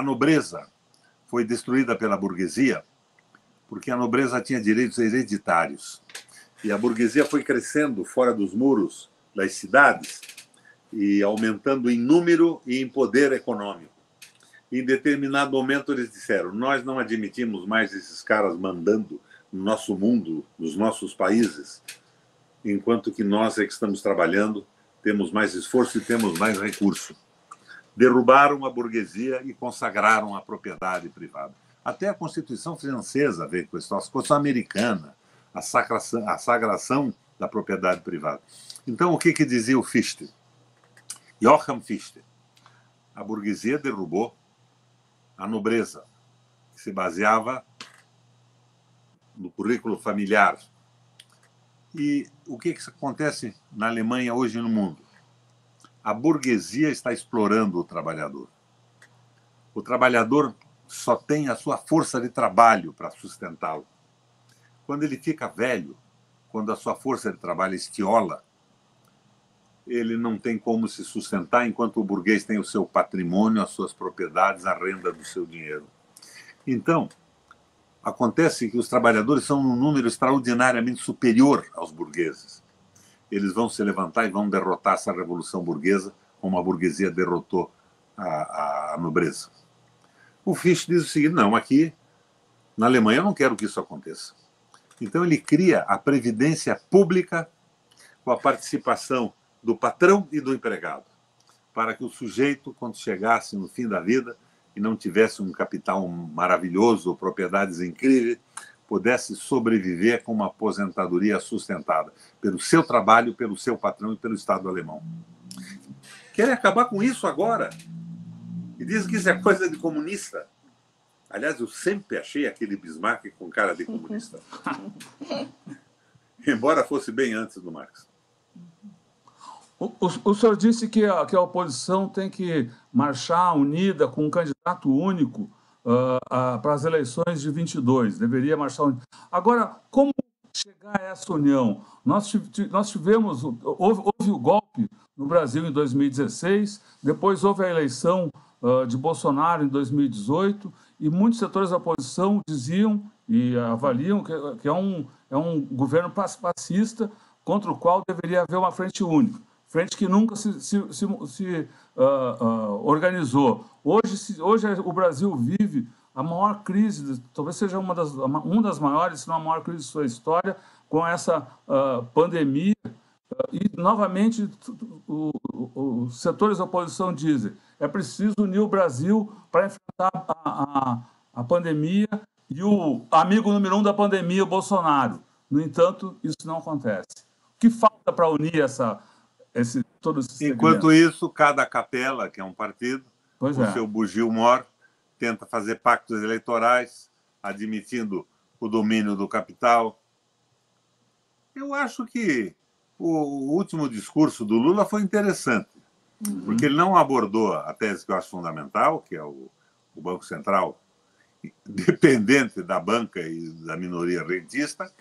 nobreza foi destruída pela burguesia porque a nobreza tinha direitos hereditários. E a burguesia foi crescendo fora dos muros das cidades e aumentando em número e em poder econômico. Em determinado momento, eles disseram: nós não admitimos mais esses caras mandando no nosso mundo, nos nossos países, enquanto que nós é que estamos trabalhando, temos mais esforço e temos mais recurso. Derrubaram a burguesia e consagraram a propriedade privada. Até a Constituição Francesa veio com isso, a Constituição Americana, a sagração da propriedade privada. Então, o que dizia o Fichte? Johann Fichte. A burguesia derrubou a nobreza, que se baseava no currículo familiar. E o que acontece na Alemanha hoje e no mundo? A burguesia está explorando o trabalhador. O trabalhador só tem a sua força de trabalho para sustentá-lo. Quando ele fica velho, quando a sua força de trabalho estiola, ele não tem como se sustentar enquanto o burguês tem o seu patrimônio, as suas propriedades, a renda do seu dinheiro. Então, acontece que os trabalhadores são um número extraordinariamente superior aos burgueses. Eles vão se levantar e vão derrotar essa revolução burguesa, como a burguesia derrotou a nobreza. O Fichte diz o seguinte: não, aqui na Alemanha eu não quero que isso aconteça. Então ele cria a previdência pública com a participação do patrão e do empregado, para que o sujeito, quando chegasse no fim da vida e não tivesse um capital maravilhoso, propriedades incríveis, pudesse sobreviver com uma aposentadoria sustentada pelo seu trabalho, pelo seu patrão e pelo Estado alemão. Querem acabar com isso agora. E dizem que isso é coisa de comunista. Aliás, eu sempre achei aquele Bismarck com cara de comunista. Embora fosse bem antes do Marx. O senhor disse que a oposição tem que marchar unida com um candidato único para as eleições de 22. Deveria marchar unido. Agora, como chegar a essa união? Nós tivemos... Houve o golpe no Brasil em 2016, depois houve a eleição de Bolsonaro em 2018, e muitos setores da oposição diziam e avaliam que é um governo fascista contra o qual deveria haver uma frente única. Frente que nunca se organizou. Hoje o Brasil vive a maior crise, talvez seja uma das maiores, se não a maior crise de sua história, com essa pandemia. E, novamente, os setores da oposição dizem: é preciso unir o Brasil para enfrentar a pandemia, e o amigo número 1 da pandemia, o Bolsonaro. No entanto, isso não acontece. O que falta para unir todos esses Enquanto segmentos? isso, cada capela, que é um partido, com seu bugio-mor, tenta fazer pactos eleitorais, admitindo o domínio do capital. Eu acho que o último discurso do Lula foi interessante, porque ele não abordou a tese que eu acho fundamental, que é o Banco Central dependente da banca e da minoria rentista,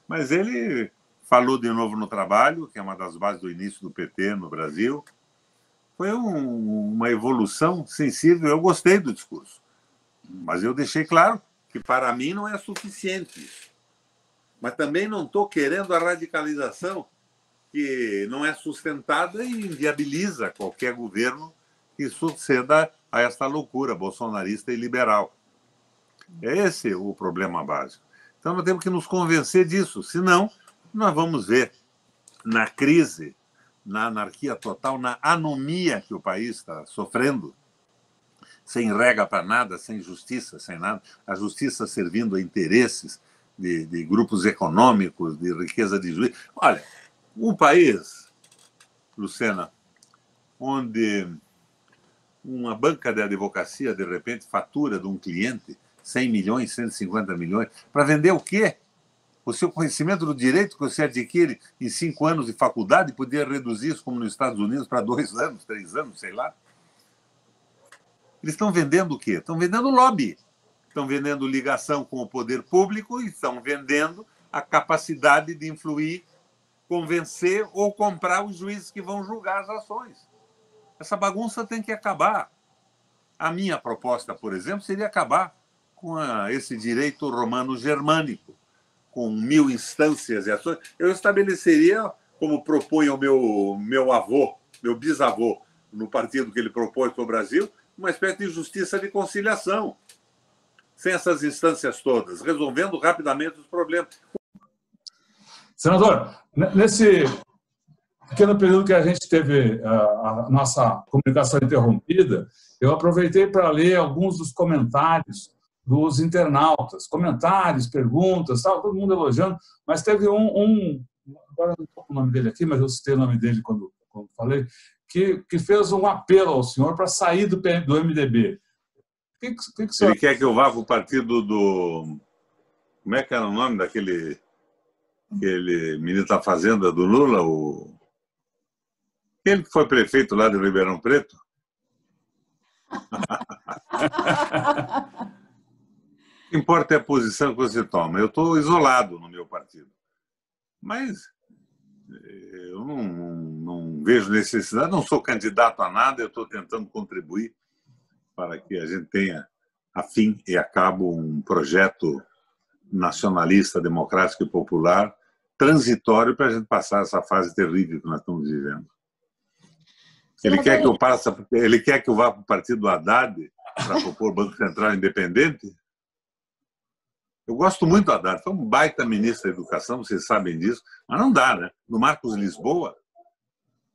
mas ele falou de novo no trabalho, que é uma das bases do início do PT no Brasil. Foi uma evolução sensível. Eu gostei do discurso, mas eu deixei claro que, para mim, não é suficiente. Mas também não estou querendo a radicalização que não é sustentada e inviabiliza qualquer governo que suceda a esta loucura bolsonarista e liberal. É esse o problema básico. Então, nós temos que nos convencer disso, senão nós vamos ver na crise, na anarquia total, na anomia que o país está sofrendo, sem regra para nada, sem justiça, sem nada, a justiça servindo a interesses de grupos econômicos, de riqueza de juízo. Olha, um país, Lucena, onde uma banca de advocacia, de repente, fatura de um cliente 100 milhões, 150 milhões, para vender o quê? O seu conhecimento do direito que você adquire em 5 anos de faculdade, podia reduzir isso, como nos Estados Unidos, para 2 anos, 3 anos, sei lá. Eles estão vendendo o quê? Estão vendendo lobby. Estão vendendo ligação com o poder público e estão vendendo a capacidade de influir, convencer ou comprar os juízes que vão julgar as ações. Essa bagunça tem que acabar. A minha proposta, por exemplo, seria acabar com esse direito romano-germânico, com 1000 instâncias e ações. Eu estabeleceria, como propõe o meu bisavô, no partido que ele propôs para o Brasil, uma espécie de justiça de conciliação, sem essas instâncias todas, resolvendo rapidamente os problemas. Senador, nesse pequeno período que a gente teve a nossa comunicação interrompida, eu aproveitei para ler alguns dos comentários dos internautas, comentários, perguntas, tal, todo mundo elogiando, mas teve agora não estou com o nome dele aqui, mas eu citei o nome dele quando falei, que fez um apelo ao senhor para sair do MDB. O que o senhor... Ele quer que eu vá para o partido do... Como é que era o nome daquele ministro da Fazenda do Lula? Ele que foi prefeito lá de Ribeirão Preto? O que importa é a posição que você toma. Eu estou isolado no meu partido. Mas eu não vejo necessidade, não sou candidato a nada, eu estou tentando contribuir para que a gente tenha, a fim e a cabo, um projeto nacionalista, democrático e popular, transitório, para a gente passar essa fase terrível que nós estamos vivendo. Ele quer que eu vá para o partido do Haddad para propor o Banco Central independente? Eu gosto muito do Haddad, foi um baita ministro da Educação, vocês sabem disso, mas não dá, né? No Marcos Lisboa,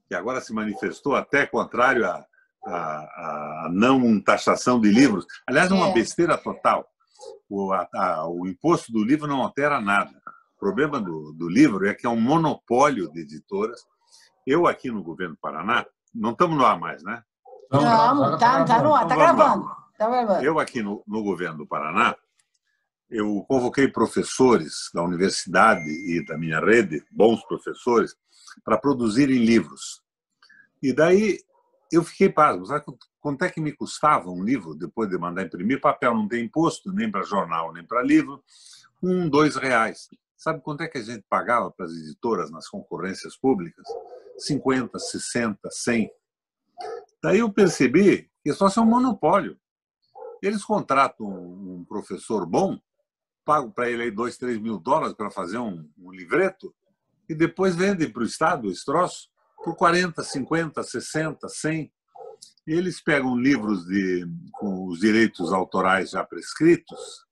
que agora se manifestou até contrário à não taxação de livros. Aliás, é uma besteira total. O imposto do livro não altera nada. O problema do livro é que é um monopólio de editoras. Eu aqui no governo do Paraná, não estamos no ar mais, né? Não, tá no ar, tá gravando. Eu aqui no governo do Paraná, eu convoquei professores da universidade e da minha rede, bons professores, para produzirem livros. E daí eu fiquei pasmo. Sabe quanto é que me custava um livro depois de mandar imprimir? Papel não tem imposto, nem para jornal, nem para livro. R$2. Sabe quanto é que a gente pagava para as editoras nas concorrências públicas? 50, 60, 100. Daí eu percebi que só é um monopólio. Eles contratam um professor bom, pagam para ele aí $2, 3 mil para fazer um livreto e depois vendem para o Estado esse troço por 40, 50, 60, 100. E eles pegam livros com os direitos autorais já prescritos,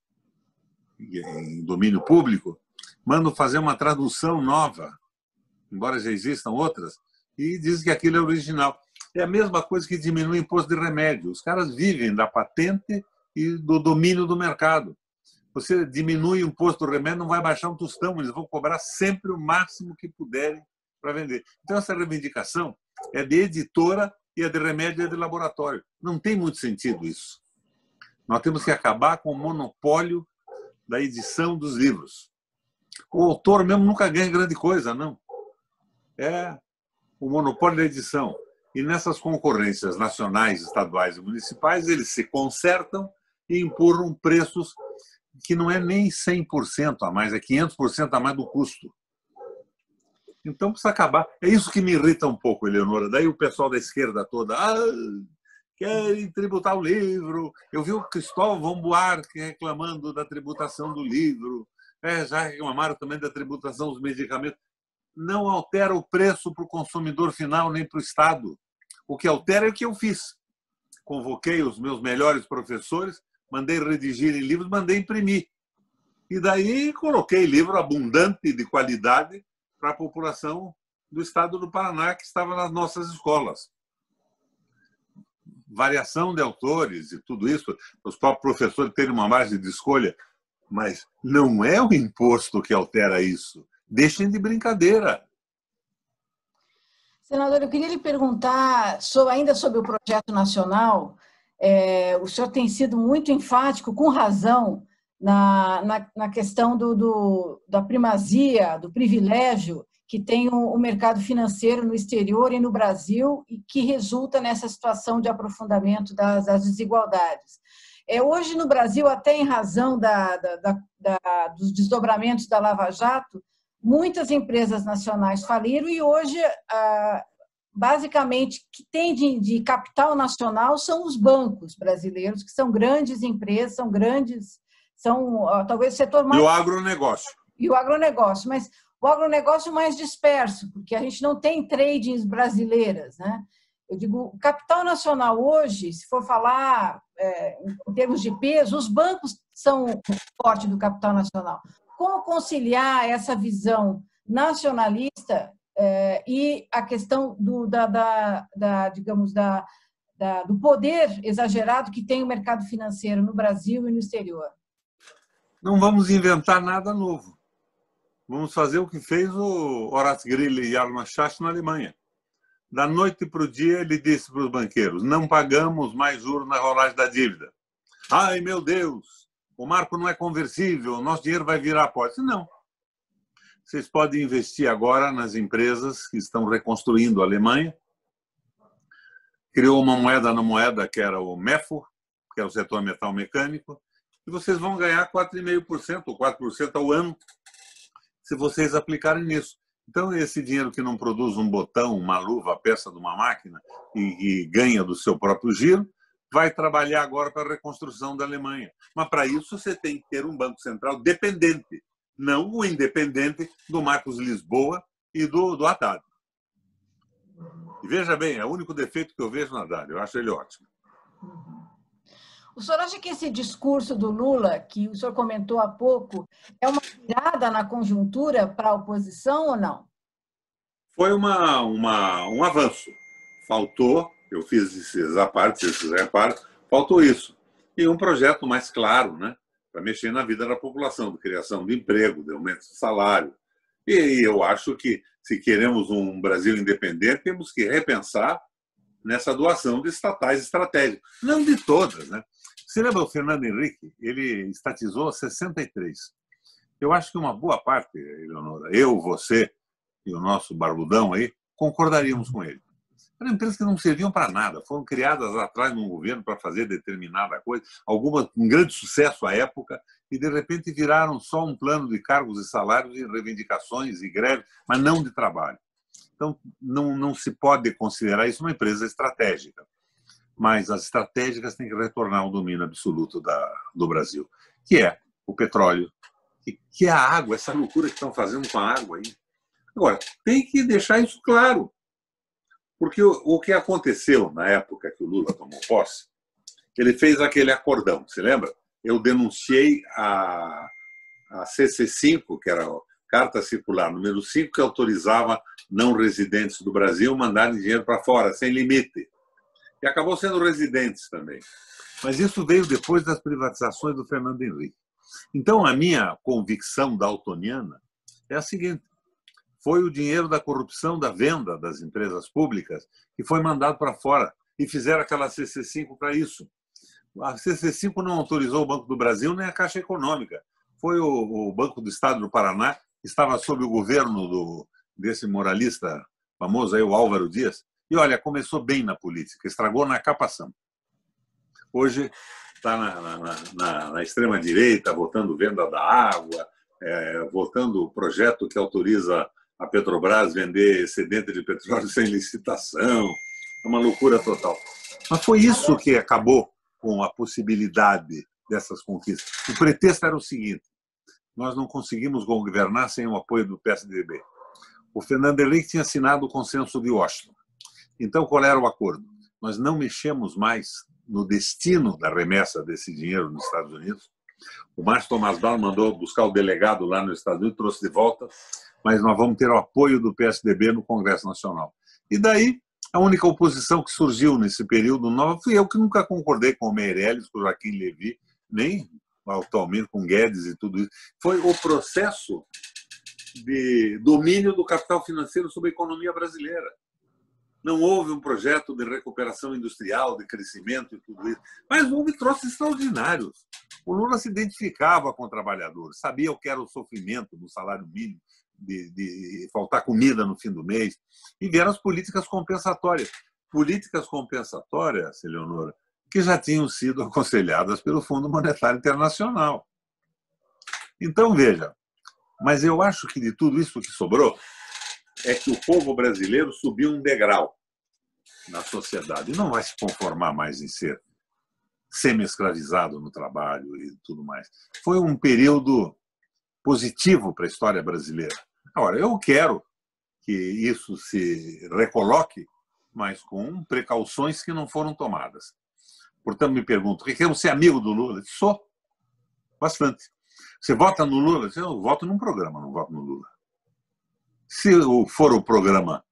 em domínio público, mandam fazer uma tradução nova, embora já existam outras, e dizem que aquilo é original. É a mesma coisa que diminui o imposto de remédio. Os caras vivem da patente e do domínio do mercado. Você diminui o imposto do remédio, não vai baixar um tostão, eles vão cobrar sempre o máximo que puderem para vender. Então, essa reivindicação é de editora e a de remédio é de laboratório. Não tem muito sentido isso. Nós temos que acabar com o monopólio da edição dos livros. O autor mesmo nunca ganha grande coisa, não. É o monopólio da edição. E nessas concorrências nacionais, estaduais e municipais, eles se concertam e empurram preços que não é nem 100% a mais, é 500% a mais do custo. Então precisa acabar. É isso que me irrita um pouco, Eleonora. Daí o pessoal da esquerda toda querem tributar o livro. Eu vi o Cristóvão Buarque reclamando da tributação do livro. Já reclamaram também da tributação dos medicamentos. Não altera o preço para o consumidor final nem para o Estado. O que altera é o que eu fiz. Convoquei os meus melhores professores, mandei redigir em livros, mandei imprimir. E daí coloquei livro abundante de qualidade para a população do estado do Paraná que estava nas nossas escolas. Variação de autores e tudo isso, os próprios professores terem uma margem de escolha, mas não é o imposto que altera isso. Deixem de brincadeira. Senador, eu queria lhe perguntar ainda sobre o projeto nacional. O senhor tem sido muito enfático, com razão, na questão da primazia, do privilégio que tem o mercado financeiro no exterior e no Brasil e que resulta nessa situação de aprofundamento das desigualdades. Hoje, no Brasil, até em razão dos desdobramentos da Lava Jato, muitas empresas nacionais faliram e hoje, basicamente, o que tem de capital nacional são os bancos brasileiros, que são grandes empresas, são talvez o setor mais... E o agronegócio. E o agronegócio, mas o agronegócio mais disperso, porque a gente não tem tradings brasileiras, né? Eu digo, o capital nacional hoje, se for falar em termos de peso, os bancos são o forte do capital nacional. Como conciliar essa visão nacionalista e a questão digamos, da do poder exagerado que tem o mercado financeiro no Brasil e no exterior? Não vamos inventar nada novo. Vamos fazer o que fez o Horace Greeley e Hjalmar Schacht na Alemanha. Da noite para o dia, ele disse para os banqueiros: não pagamos mais juros na rolagem da dívida. Ai, meu Deus, o marco não é conversível, o nosso dinheiro vai virar apólice. Não. Vocês podem investir agora nas empresas que estão reconstruindo a Alemanha. Criou uma moeda na moeda, que era o MEFO, que é o setor metal mecânico, e vocês vão ganhar 4,5% ou 4% ao ano se vocês aplicarem nisso. Então, esse dinheiro que não produz um botão, uma luva, a peça de uma máquina e ganha do seu próprio giro, vai trabalhar agora para a reconstrução da Alemanha. Mas, para isso, você tem que ter um Banco Central dependente, não o independente do Marcos Lisboa e do Haddad. E veja bem, é o único defeito que eu vejo no Haddad. Eu acho ele ótimo. O senhor acha que esse discurso do Lula, que o senhor comentou há pouco, é uma virada na conjuntura para a oposição ou não? Foi um avanço. Faltou, eu fiz esses reparos, faltou isso. E um projeto mais claro, né, para mexer na vida da população, de criação de emprego, de aumento de salário. E eu acho que, se queremos um Brasil independente, temos que repensar nessa doação de estatais estratégicas. Não de todas, né? Você lembra o Fernando Henrique? Ele estatizou 63. Eu acho que uma boa parte, Eleonora, eu, você e o nosso barbudão aí, concordaríamos com ele. Eram empresas que não serviam para nada, foram criadas lá atrás num governo para fazer determinada coisa, algumas com grande sucesso à época, e de repente viraram só um plano de cargos e salários e reivindicações e greves, mas não de trabalho. Então, não se pode considerar isso uma empresa estratégica. Mas as estratégicas têm que retornar ao domínio absoluto do Brasil, que é o petróleo, que é a água, essa loucura que estão fazendo com a água aí. Agora, tem que deixar isso claro. Porque o que aconteceu na época que o Lula tomou posse, ele fez aquele acordão, você lembra? Eu denunciei a CC5, que era a Carta Circular número 5, que autorizava não residentes do Brasil mandarem dinheiro para fora, sem limite. E acabou sendo residentes também. Mas isso veio depois das privatizações do Fernando Henrique. Então, a minha convicção daltoniana é a seguinte: foi o dinheiro da corrupção da venda das empresas públicas que foi mandado para fora e fizeram aquela CC5 para isso. A CC5 não autorizou o Banco do Brasil nem a Caixa Econômica. Foi o Banco do Estado do Paraná, que estava sob o governo desse moralista famoso aí, o Álvaro Dias. E, olha, começou bem na política, estragou na capação. Hoje está na extrema-direita, votando venda da água, votando o projeto que autoriza a Petrobras vender excedente de petróleo sem licitação. É uma loucura total. Mas foi isso que acabou com a possibilidade dessas conquistas. O pretexto era o seguinte: nós não conseguimos governar sem o apoio do PSDB. O Fernando Henrique tinha assinado o consenso de Washington. Então, qual era o acordo? Nós não mexemos mais no destino da remessa desse dinheiro nos Estados Unidos. O Márcio Tomás Bauer mandou buscar o delegado lá nos Estados Unidos, trouxe de volta, mas nós vamos ter o apoio do PSDB no Congresso Nacional. E daí, a única oposição que surgiu nesse período novo fui eu, que nunca concordei com o Meirelles, com o Joaquim Levy, nem atualmente com Guedes e tudo isso. Foi o processo de domínio do capital financeiro sobre a economia brasileira. Não houve um projeto de recuperação industrial, de crescimento e tudo isso, mas houve troços extraordinários. O Lula se identificava com o trabalhador, sabia o que era o sofrimento do salário mínimo, de faltar comida no fim do mês, e vieram as políticas compensatórias. Políticas compensatórias, Eleonora, que já tinham sido aconselhadas pelo Fundo Monetário Internacional. Então, veja, mas eu acho que de tudo isso que sobrou, é que o povo brasileiro subiu um degrau na sociedade e não vai se conformar mais em ser semi-escravizado no trabalho e tudo mais. Foi um período positivo para a história brasileira. Agora, eu quero que isso se recoloque, mas com precauções que não foram tomadas. Portanto, me pergunto, quer ser amigo do Lula? Sou. Bastante. Você vota no Lula? Eu voto num programa, não voto no Lula. Se for o programa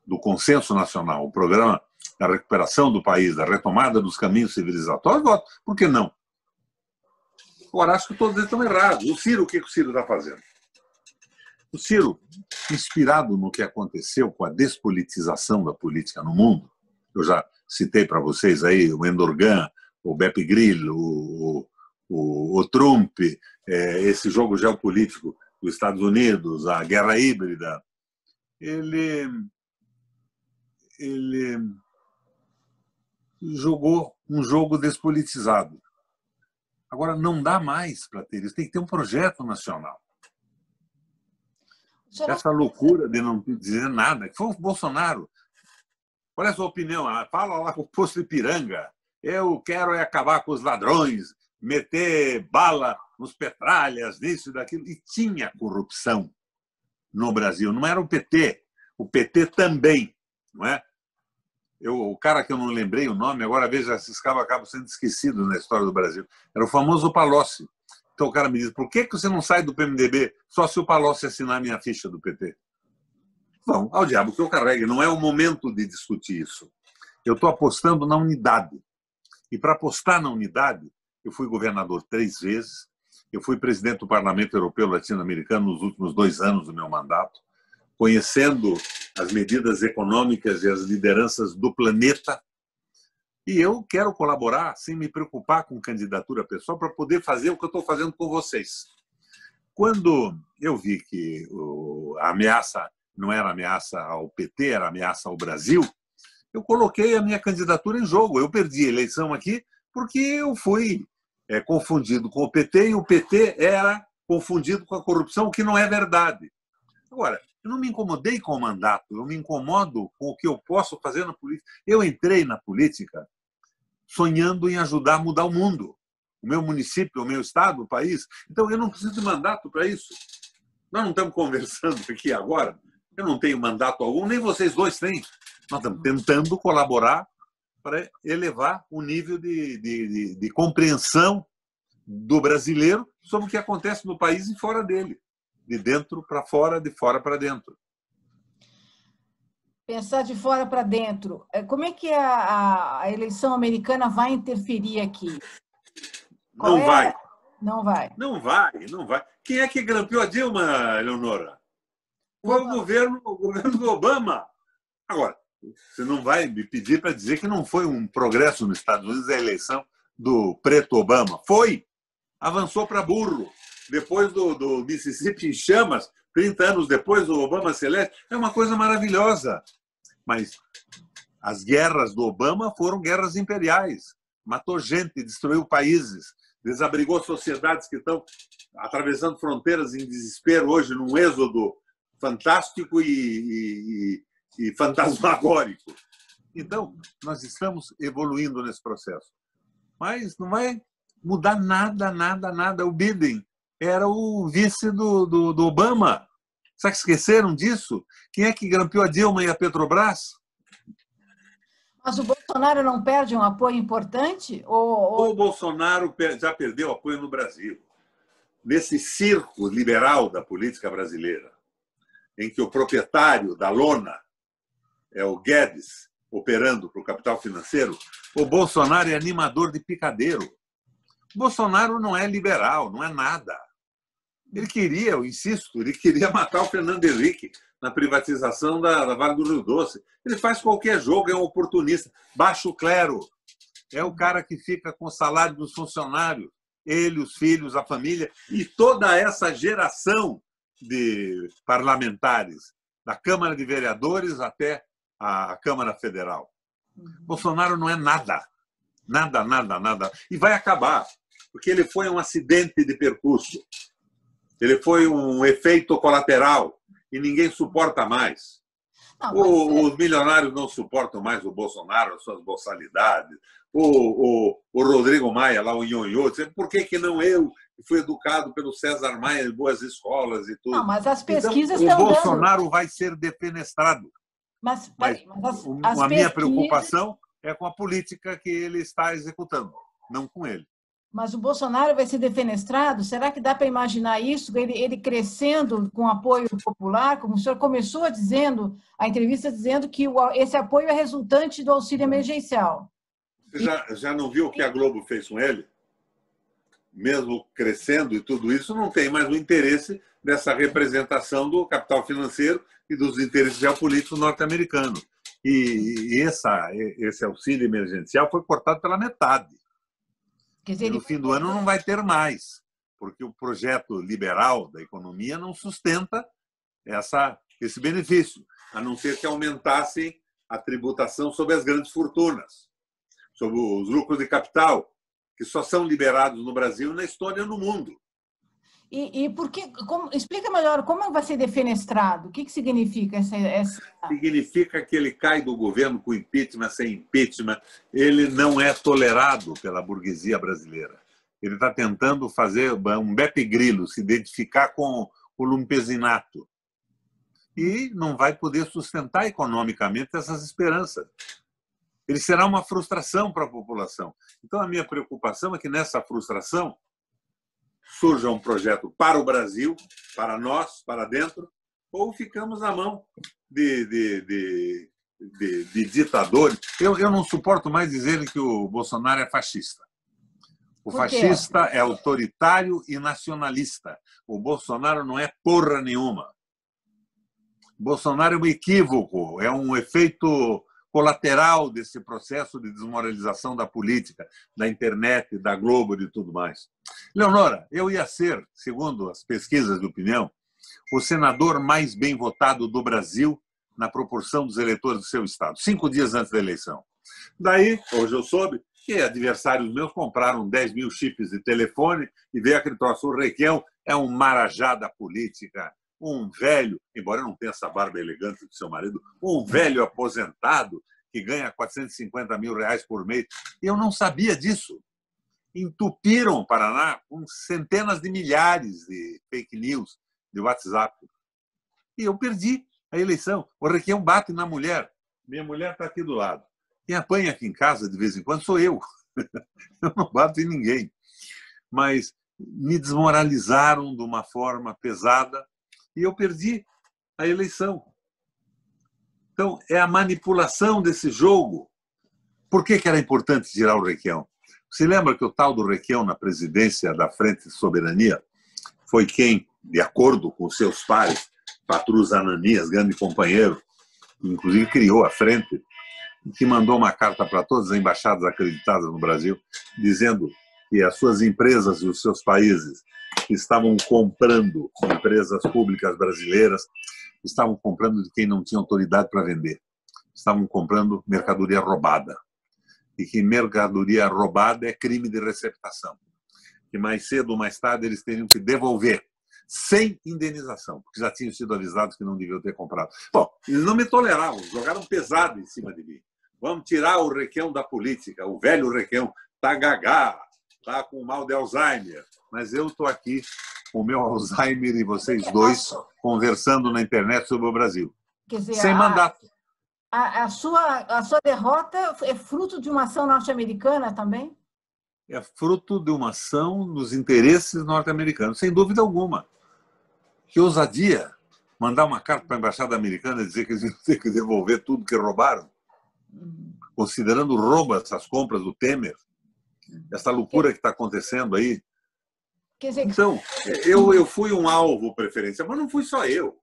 do consenso nacional, o programa da recuperação do país, da retomada dos caminhos civilizatórios, voto. Por que não? Agora, acho que todos eles estão errados. O Ciro, o que o Ciro está fazendo? O Ciro, inspirado no que aconteceu com a despolitização da política no mundo, eu já citei para vocês aí o Endorgan, o Beppe Grillo, o Trump, esse jogo geopolítico dos Estados Unidos, a guerra híbrida, ele jogou um jogo despolitizado. Agora, não dá mais para ter isso, tem que ter um projeto nacional. Essa loucura de não dizer nada, que foi o Bolsonaro. Qual é a sua opinião? Fala lá com o posto Ipiranga. Eu quero acabar com os ladrões, meter bala nos petralhas, nisso e daquilo. E tinha corrupção no Brasil. Não era o PT. O PT também, não é? O cara que eu não lembrei o nome, agora veja, esses cabos acabam sendo esquecidos na história do Brasil. Era o famoso Palocci. Então o cara me diz, por que você não sai do PMDB só se o Palocci assinar a minha ficha do PT? Bom, ao diabo que eu carregue, não é o momento de discutir isso. Eu estou apostando na unidade. E para apostar na unidade, eu fui governador 3 vezes, eu fui presidente do Parlamento Europeu Latino-Americano nos últimos 2 anos do meu mandato, conhecendo as medidas econômicas e as lideranças do planeta. E eu quero colaborar sem me preocupar com candidatura pessoal para poder fazer o que eu estou fazendo com vocês. Quando eu vi que a ameaça não era ameaça ao PT, era ameaça ao Brasil, eu coloquei a minha candidatura em jogo. Eu perdi a eleição aqui porque eu fui confundido com o PT e o PT era confundido com a corrupção, o que não é verdade. Agora, eu não me incomodei com o mandato, eu me incomodo com o que eu posso fazer na política. Eu entrei na política sonhando em ajudar a mudar o mundo, o meu município, o meu estado, o país. Então, eu não preciso de mandato para isso. Nós não estamos conversando aqui agora, eu não tenho mandato algum, nem vocês dois têm. Nós estamos tentando colaborar para elevar o nível de compreensão do brasileiro sobre o que acontece no país e fora dele. De dentro para fora, de fora para dentro. Pensar de fora para dentro. Como é que a eleição americana vai interferir aqui? Não vai. Não vai. Não vai, não vai. Quem é que grampeou a Dilma, Eleonora? Foi o governo do Obama. Agora, você não vai me pedir para dizer que não foi um progresso nos Estados Unidos a eleição do preto Obama. Foi. Avançou para burro. Depois do Mississippi em chamas, 30 anos depois do Obama Celeste, é uma coisa maravilhosa. Mas as guerras do Obama foram guerras imperiais. Matou gente, destruiu países, desabrigou sociedades que estão atravessando fronteiras em desespero hoje, num êxodo fantástico e fantasmagórico. Então, nós estamos evoluindo nesse processo. Mas não vai mudar nada, nada, nada. O Biden era o vice do Obama. Será que esqueceram disso? Quem é que grampeou a Dilma e a Petrobras? Mas o Bolsonaro não perde um apoio importante? O Bolsonaro já perdeu apoio no Brasil. Nesse circo liberal da política brasileira, em que o proprietário da lona é o Guedes, operando para o capital financeiro, o Bolsonaro é animador de picadeiro. O Bolsonaro não é liberal, não é nada. Ele queria, eu insisto, ele queria matar o Fernando Henrique na privatização da Vale do Rio Doce. Ele faz qualquer jogo, é um oportunista. Baixo clero. É o cara que fica com o salário dos funcionários. Ele, os filhos, a família e toda essa geração de parlamentares, da Câmara de Vereadores até a Câmara Federal. Bolsonaro não é nada. Nada, nada, nada. E vai acabar, porque ele foi um acidente de percurso. Ele foi um efeito colateral e ninguém suporta mais. Não, os milionários não suportam mais o Bolsonaro, as suas boçalidades. O Rodrigo Maia, lá o Nhonhô, por que não eu, que fui educado pelo César Maia em boas escolas e tudo? Não, mas as pesquisas então, estão o Bolsonaro vai ser defenestrado. Mas a minha preocupação é com a política que ele está executando, não com ele. Mas o Bolsonaro vai ser defenestrado? Será que dá para imaginar isso? Ele crescendo com apoio popular, como o senhor começou dizendo, a entrevista dizendo que esse apoio é resultante do auxílio emergencial. Você já não viu o que a Globo fez com ele? Mesmo crescendo e tudo isso, não tem mais o interesse dessa representação do capital financeiro e dos interesses geopolíticos norte-americanos. E esse auxílio emergencial foi cortado pela metade. Quer dizer, E no fim do ano não vai ter mais, porque o projeto liberal da economia não sustenta esse benefício, a não ser que aumentassem a tributação sobre as grandes fortunas, sobre os lucros de capital, que só são liberados no Brasil, na Estônia e no mundo. E por que, explica melhor como vai ser defenestrado? O que significa essa... Significa que ele cai do governo com impeachment, sem impeachment. Ele não é tolerado pela burguesia brasileira. Ele está tentando fazer um Beppe Grillo, se identificar com o lumpesinato. E não vai poder sustentar economicamente essas esperanças. Ele será uma frustração para a população. Então, a minha preocupação é que nessa frustração surja um projeto para o Brasil, para nós, para dentro, ou ficamos na mão de ditadores. Eu não suporto mais dizer que o Bolsonaro é fascista. O fascista é autoritário e nacionalista. O Bolsonaro não é porra nenhuma. O Bolsonaro é um equívoco, é um efeito colateral desse processo de desmoralização da política, da internet, da Globo e de tudo mais. Leonora, eu ia ser, segundo as pesquisas de opinião, o senador mais bem votado do Brasil na proporção dos eleitores do seu estado, 5 dias antes da eleição. Daí, hoje eu soube que adversários meus compraram 10 mil chips de telefone e veio aquele troço. O Requião é um marajá da política, um velho, embora não tenha essa barba elegante do seu marido, um velho aposentado que ganha 450 mil reais por mês. E eu não sabia disso. Entupiram o Paraná com centenas de milhares de fake news de WhatsApp. E eu perdi a eleição. O Requião bate na mulher. Minha mulher está aqui do lado. Quem apanha aqui em casa de vez em quando sou eu. Eu não bato em ninguém. Mas me desmoralizaram de uma forma pesada e eu perdi a eleição. Então, é a manipulação desse jogo. Por que era importante tirar o Requião? Você lembra que o tal do Requião na presidência da Frente de Soberania foi quem, de acordo com seus pares, Patrus Ananias, grande companheiro, inclusive criou a Frente, que mandou uma carta para todas as embaixadas acreditadas no Brasil, dizendo que as suas empresas e os seus países estavam comprando, empresas públicas brasileiras, estavam comprando de quem não tinha autoridade para vender. Estavam comprando mercadoria roubada. E que mercadoria roubada é crime de receptação. Que mais cedo ou mais tarde eles teriam que devolver, sem indenização, porque já tinham sido avisados que não deviam ter comprado. Bom, eles não me toleravam, jogaram pesado em cima de mim. Vamos tirar o Requião da política, o velho Requião está gagá, está com mal de Alzheimer. Mas eu estou aqui com o meu Alzheimer e vocês dois conversando na internet sobre o Brasil. Quer dizer, sem mandato. A sua derrota é fruto de uma ação norte-americana também? É fruto de uma ação dos interesses norte-americanos, sem dúvida alguma. Que ousadia mandar uma carta para a embaixada americana e dizer que eles iam ter que devolver tudo que roubaram, considerando roubo essas compras do Temer, essa loucura que está acontecendo aí. Quer dizer, então, eu fui um alvo preferencial, mas não fui só eu.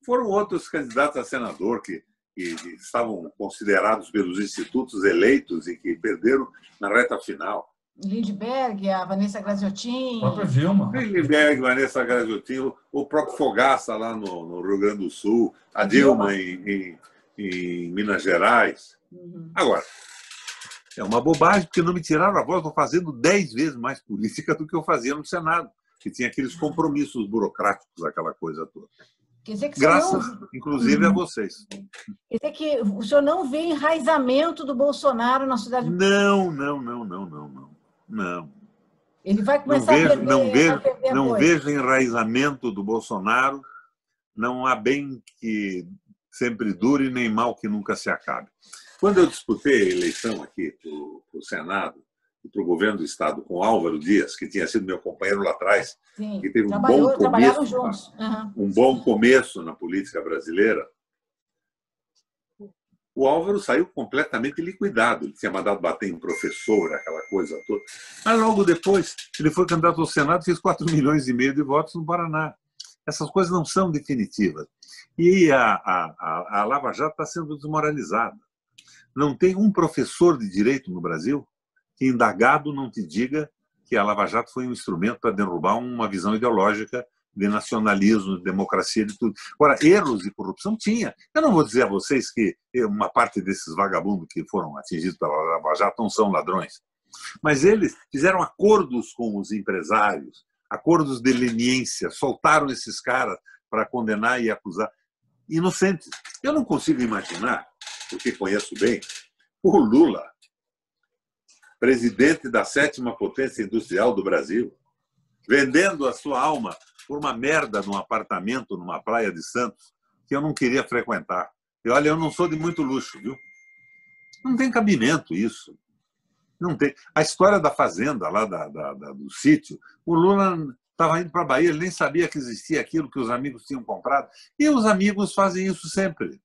Foram outros candidatos a senador que estavam considerados pelos institutos eleitos e que perderam na reta final. Lindbergh, a Vanessa Graziotin. A própria Dilma. Lindbergh, Vanessa Graziotin, o próprio Fogaça lá no Rio Grande do Sul, a Dilma em Minas Gerais. Agora, é uma bobagem, porque não me tiraram a voz. Estou fazendo 10 vezes mais política do que eu fazia no Senado, que tinha aqueles compromissos burocráticos, aquela coisa toda. Quer dizer que graças, inclusive, a vocês. Quer dizer que o senhor não vê enraizamento do Bolsonaro na cidade? Não. Ele vai começar a perder. Não vejo enraizamento do Bolsonaro. Não há bem que sempre dure, nem mal que nunca se acabe. Quando eu disputei a eleição aqui para o Senado, para o governo do Estado com Álvaro Dias, que tinha sido meu companheiro lá atrás, Sim, que teve um bom trabalhavam começo, juntos. um bom começo na política brasileira, o Álvaro saiu completamente liquidado. Ele tinha mandado bater em professor, aquela coisa toda. Mas logo depois, ele foi candidato ao Senado e fez 4,5 milhões de votos no Paraná. Essas coisas não são definitivas. E a Lava Jato está sendo desmoralizada. Não tem um professor de direito no Brasil que, indagado, não te diga que a Lava Jato foi um instrumento para derrubar uma visão ideológica de nacionalismo, de democracia, de tudo. Agora, erros e corrupção tinha. Eu não vou dizer a vocês que uma parte desses vagabundos que foram atingidos pela Lava Jato não são ladrões, mas eles fizeram acordos com os empresários, acordos de leniência, soltaram esses caras para condenar e acusar inocentes. Eu não consigo imaginar, porque conheço bem, o Lula, presidente da 7ª potência industrial do Brasil, vendendo a sua alma por uma merda num apartamento numa praia de Santos que eu não queria frequentar. E olha, eu não sou de muito luxo, viu? Não tem cabimento isso. Não tem. A história da fazenda lá do sítio, o Lula estava indo para a Bahia, ele nem sabia que existia aquilo que os amigos tinham comprado. E os amigos fazem isso sempre.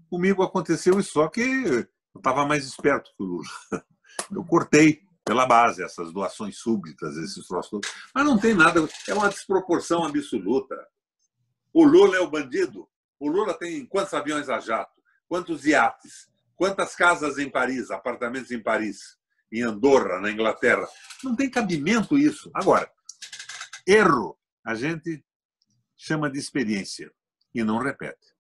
Comigo aconteceu isso, só que eu estava mais esperto que o Lula. Eu cortei pela base essas doações súbitas, esses troços. Mas não tem nada, é uma desproporção absoluta. O Lula é o bandido. O Lula tem quantos aviões a jato, quantos iates, quantas casas em Paris, apartamentos em Paris, em Andorra, na Inglaterra. Não tem cabimento isso. Agora, erro a gente chama de experiência e não repete.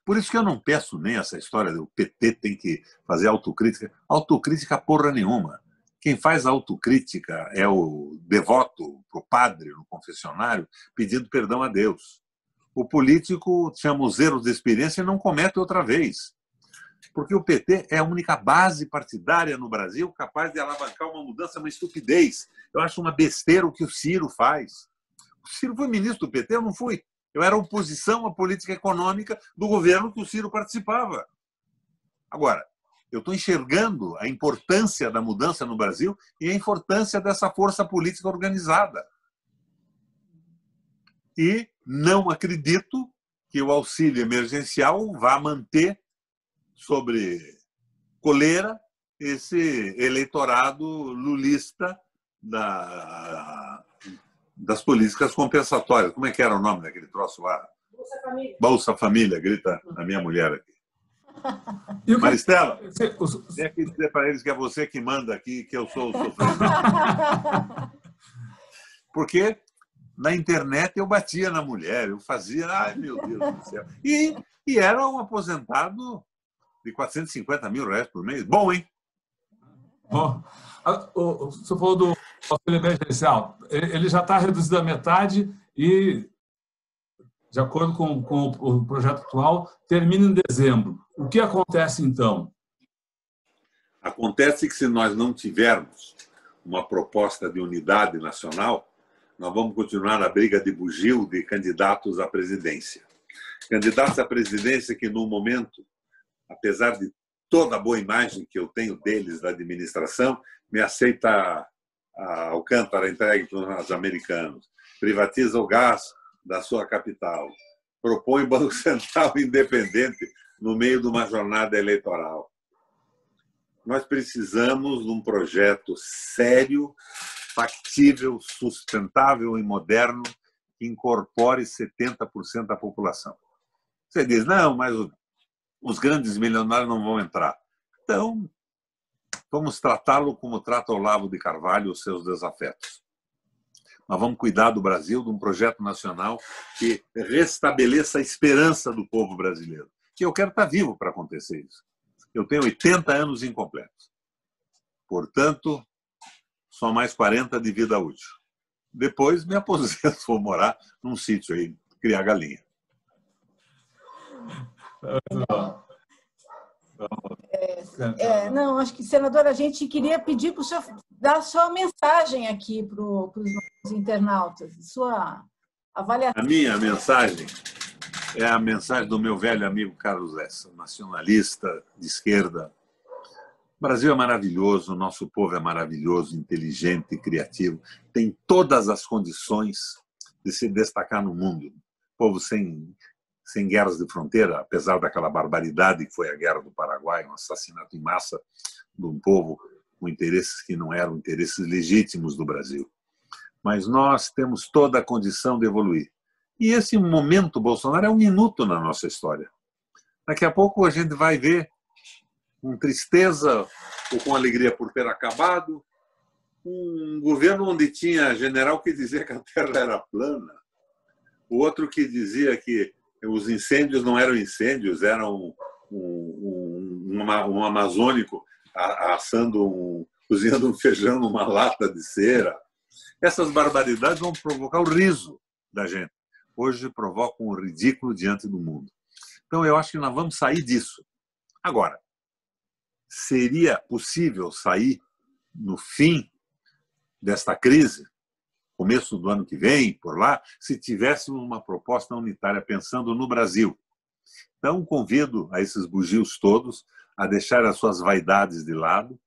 Por isso que eu não peço nem essa história do PT tem que fazer autocrítica. Autocrítica porra nenhuma. Quem faz autocrítica é o devoto para o padre no confessionário pedindo perdão a Deus. O político chama os erros de experiência e não comete outra vez. Porque o PT é a única base partidária no Brasil capaz de alavancar uma mudança, uma estupidez. Eu acho uma besteira o que o Ciro faz. O Ciro foi ministro do PT, eu não fui. Eu era oposição à política econômica do governo que o Ciro participava. Agora, eu estou enxergando a importância da mudança no Brasil e a importância dessa força política organizada. E não acredito que o auxílio emergencial vá manter sobre coleira esse eleitorado lulista das políticas compensatórias. Como é que era o nome daquele troço lá? Bolsa Família. Bolsa Família, grita a minha mulher aqui. Maristela, vem aqui dizer para eles que é você que manda aqui, que eu sou o sofredor. Porque na internet eu batia na mulher, eu fazia, ai meu Deus do céu. E era um aposentado de 450 mil reais por mês. Bom, hein? Bom, o senhor falou do auxílio emergencial. Ele já está reduzido à metade e, de acordo com o projeto atual, termina em dezembro. O que acontece, então? Acontece que, se nós não tivermos uma proposta de unidade nacional, nós vamos continuar na briga de bugio de candidatos à presidência. Candidatos à presidência que, no momento, apesar de toda a boa imagem que eu tenho deles da administração, me aceita a Alcântara entregue para os americanos, privatiza o gás da sua capital, propõe Banco Central independente no meio de uma jornada eleitoral. Nós precisamos de um projeto sério, factível, sustentável e moderno que incorpore 70% da população. Você diz, não, mas os grandes milionários não vão entrar. Então, vamos tratá-lo como trata Olavo de Carvalho os seus desafetos. Nós vamos cuidar do Brasil, de um projeto nacional que restabeleça a esperança do povo brasileiro. Que eu quero estar vivo para acontecer isso. Eu tenho 80 anos incompletos. Portanto, só mais 40 de vida útil. Depois me aposento, vou morar num sítio aí, criar galinha. Não, acho que, senador, a gente queria pedir para o senhor dar a sua mensagem aqui para os nossos internautas, sua avaliação. A minha mensagem é a mensagem do meu velho amigo Carlos Lessa, nacionalista de esquerda, O Brasil é maravilhoso, o nosso povo é maravilhoso, inteligente, criativo, tem todas as condições de se destacar no mundo. Povo sem guerras de fronteira, apesar daquela barbaridade que foi a Guerra do Paraguai, um assassinato em massa de um povo com interesses que não eram interesses legítimos do Brasil. Mas nós temos toda a condição de evoluir. E esse momento Bolsonaro é um minuto na nossa história. Daqui a pouco a gente vai ver, com tristeza ou com alegria por ter acabado, um governo onde tinha general que dizia que a Terra era plana, o outro que dizia que os incêndios não eram incêndios, eram um amazônico cozinhando um feijão numa lata de cera. Essas barbaridades vão provocar o riso da gente. Hoje provocam o ridículo diante do mundo. Então, eu acho que nós vamos sair disso. Agora, seria possível sair no fim desta crise, começo do ano que vem, por lá, se tivéssemos uma proposta unitária pensando no Brasil. Então, convido a esses bugios todos a deixar as suas vaidades de lado,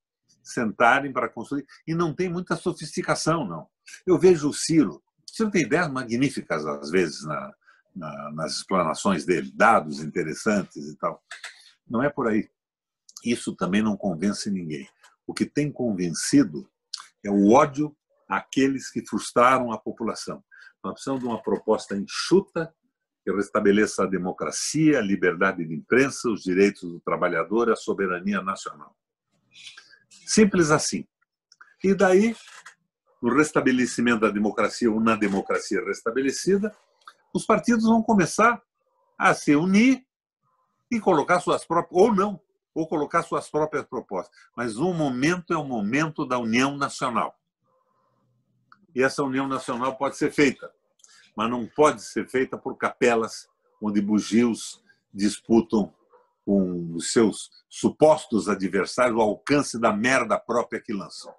sentarem para construir. E não tem muita sofisticação, não. Eu vejo o Ciro tem ideias magníficas, às vezes, nas explanações dele, dados interessantes e tal. Não é por aí. Isso também não convence ninguém. O que tem convencido é o ódio àqueles que frustraram a população. Nós precisamos de uma proposta enxuta que restabeleça a democracia, a liberdade de imprensa, os direitos do trabalhador e a soberania nacional. Simples assim. E daí, no restabelecimento da democracia ou na democracia restabelecida, os partidos vão começar a se unir e colocar suas próprias, ou não, ou colocar suas próprias propostas. Mas o momento é o momento da união nacional. E essa união nacional pode ser feita, mas não pode ser feita por capelas onde bugios disputam com os seus supostos adversários o alcance da merda própria que lançam.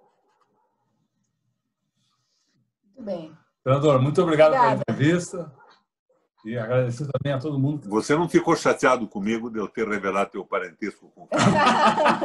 Muito bem. Senador, muito obrigado pela entrevista e agradecer também a todo mundo. Você não ficou chateado comigo de eu ter revelado teu parentesco com o Carlos?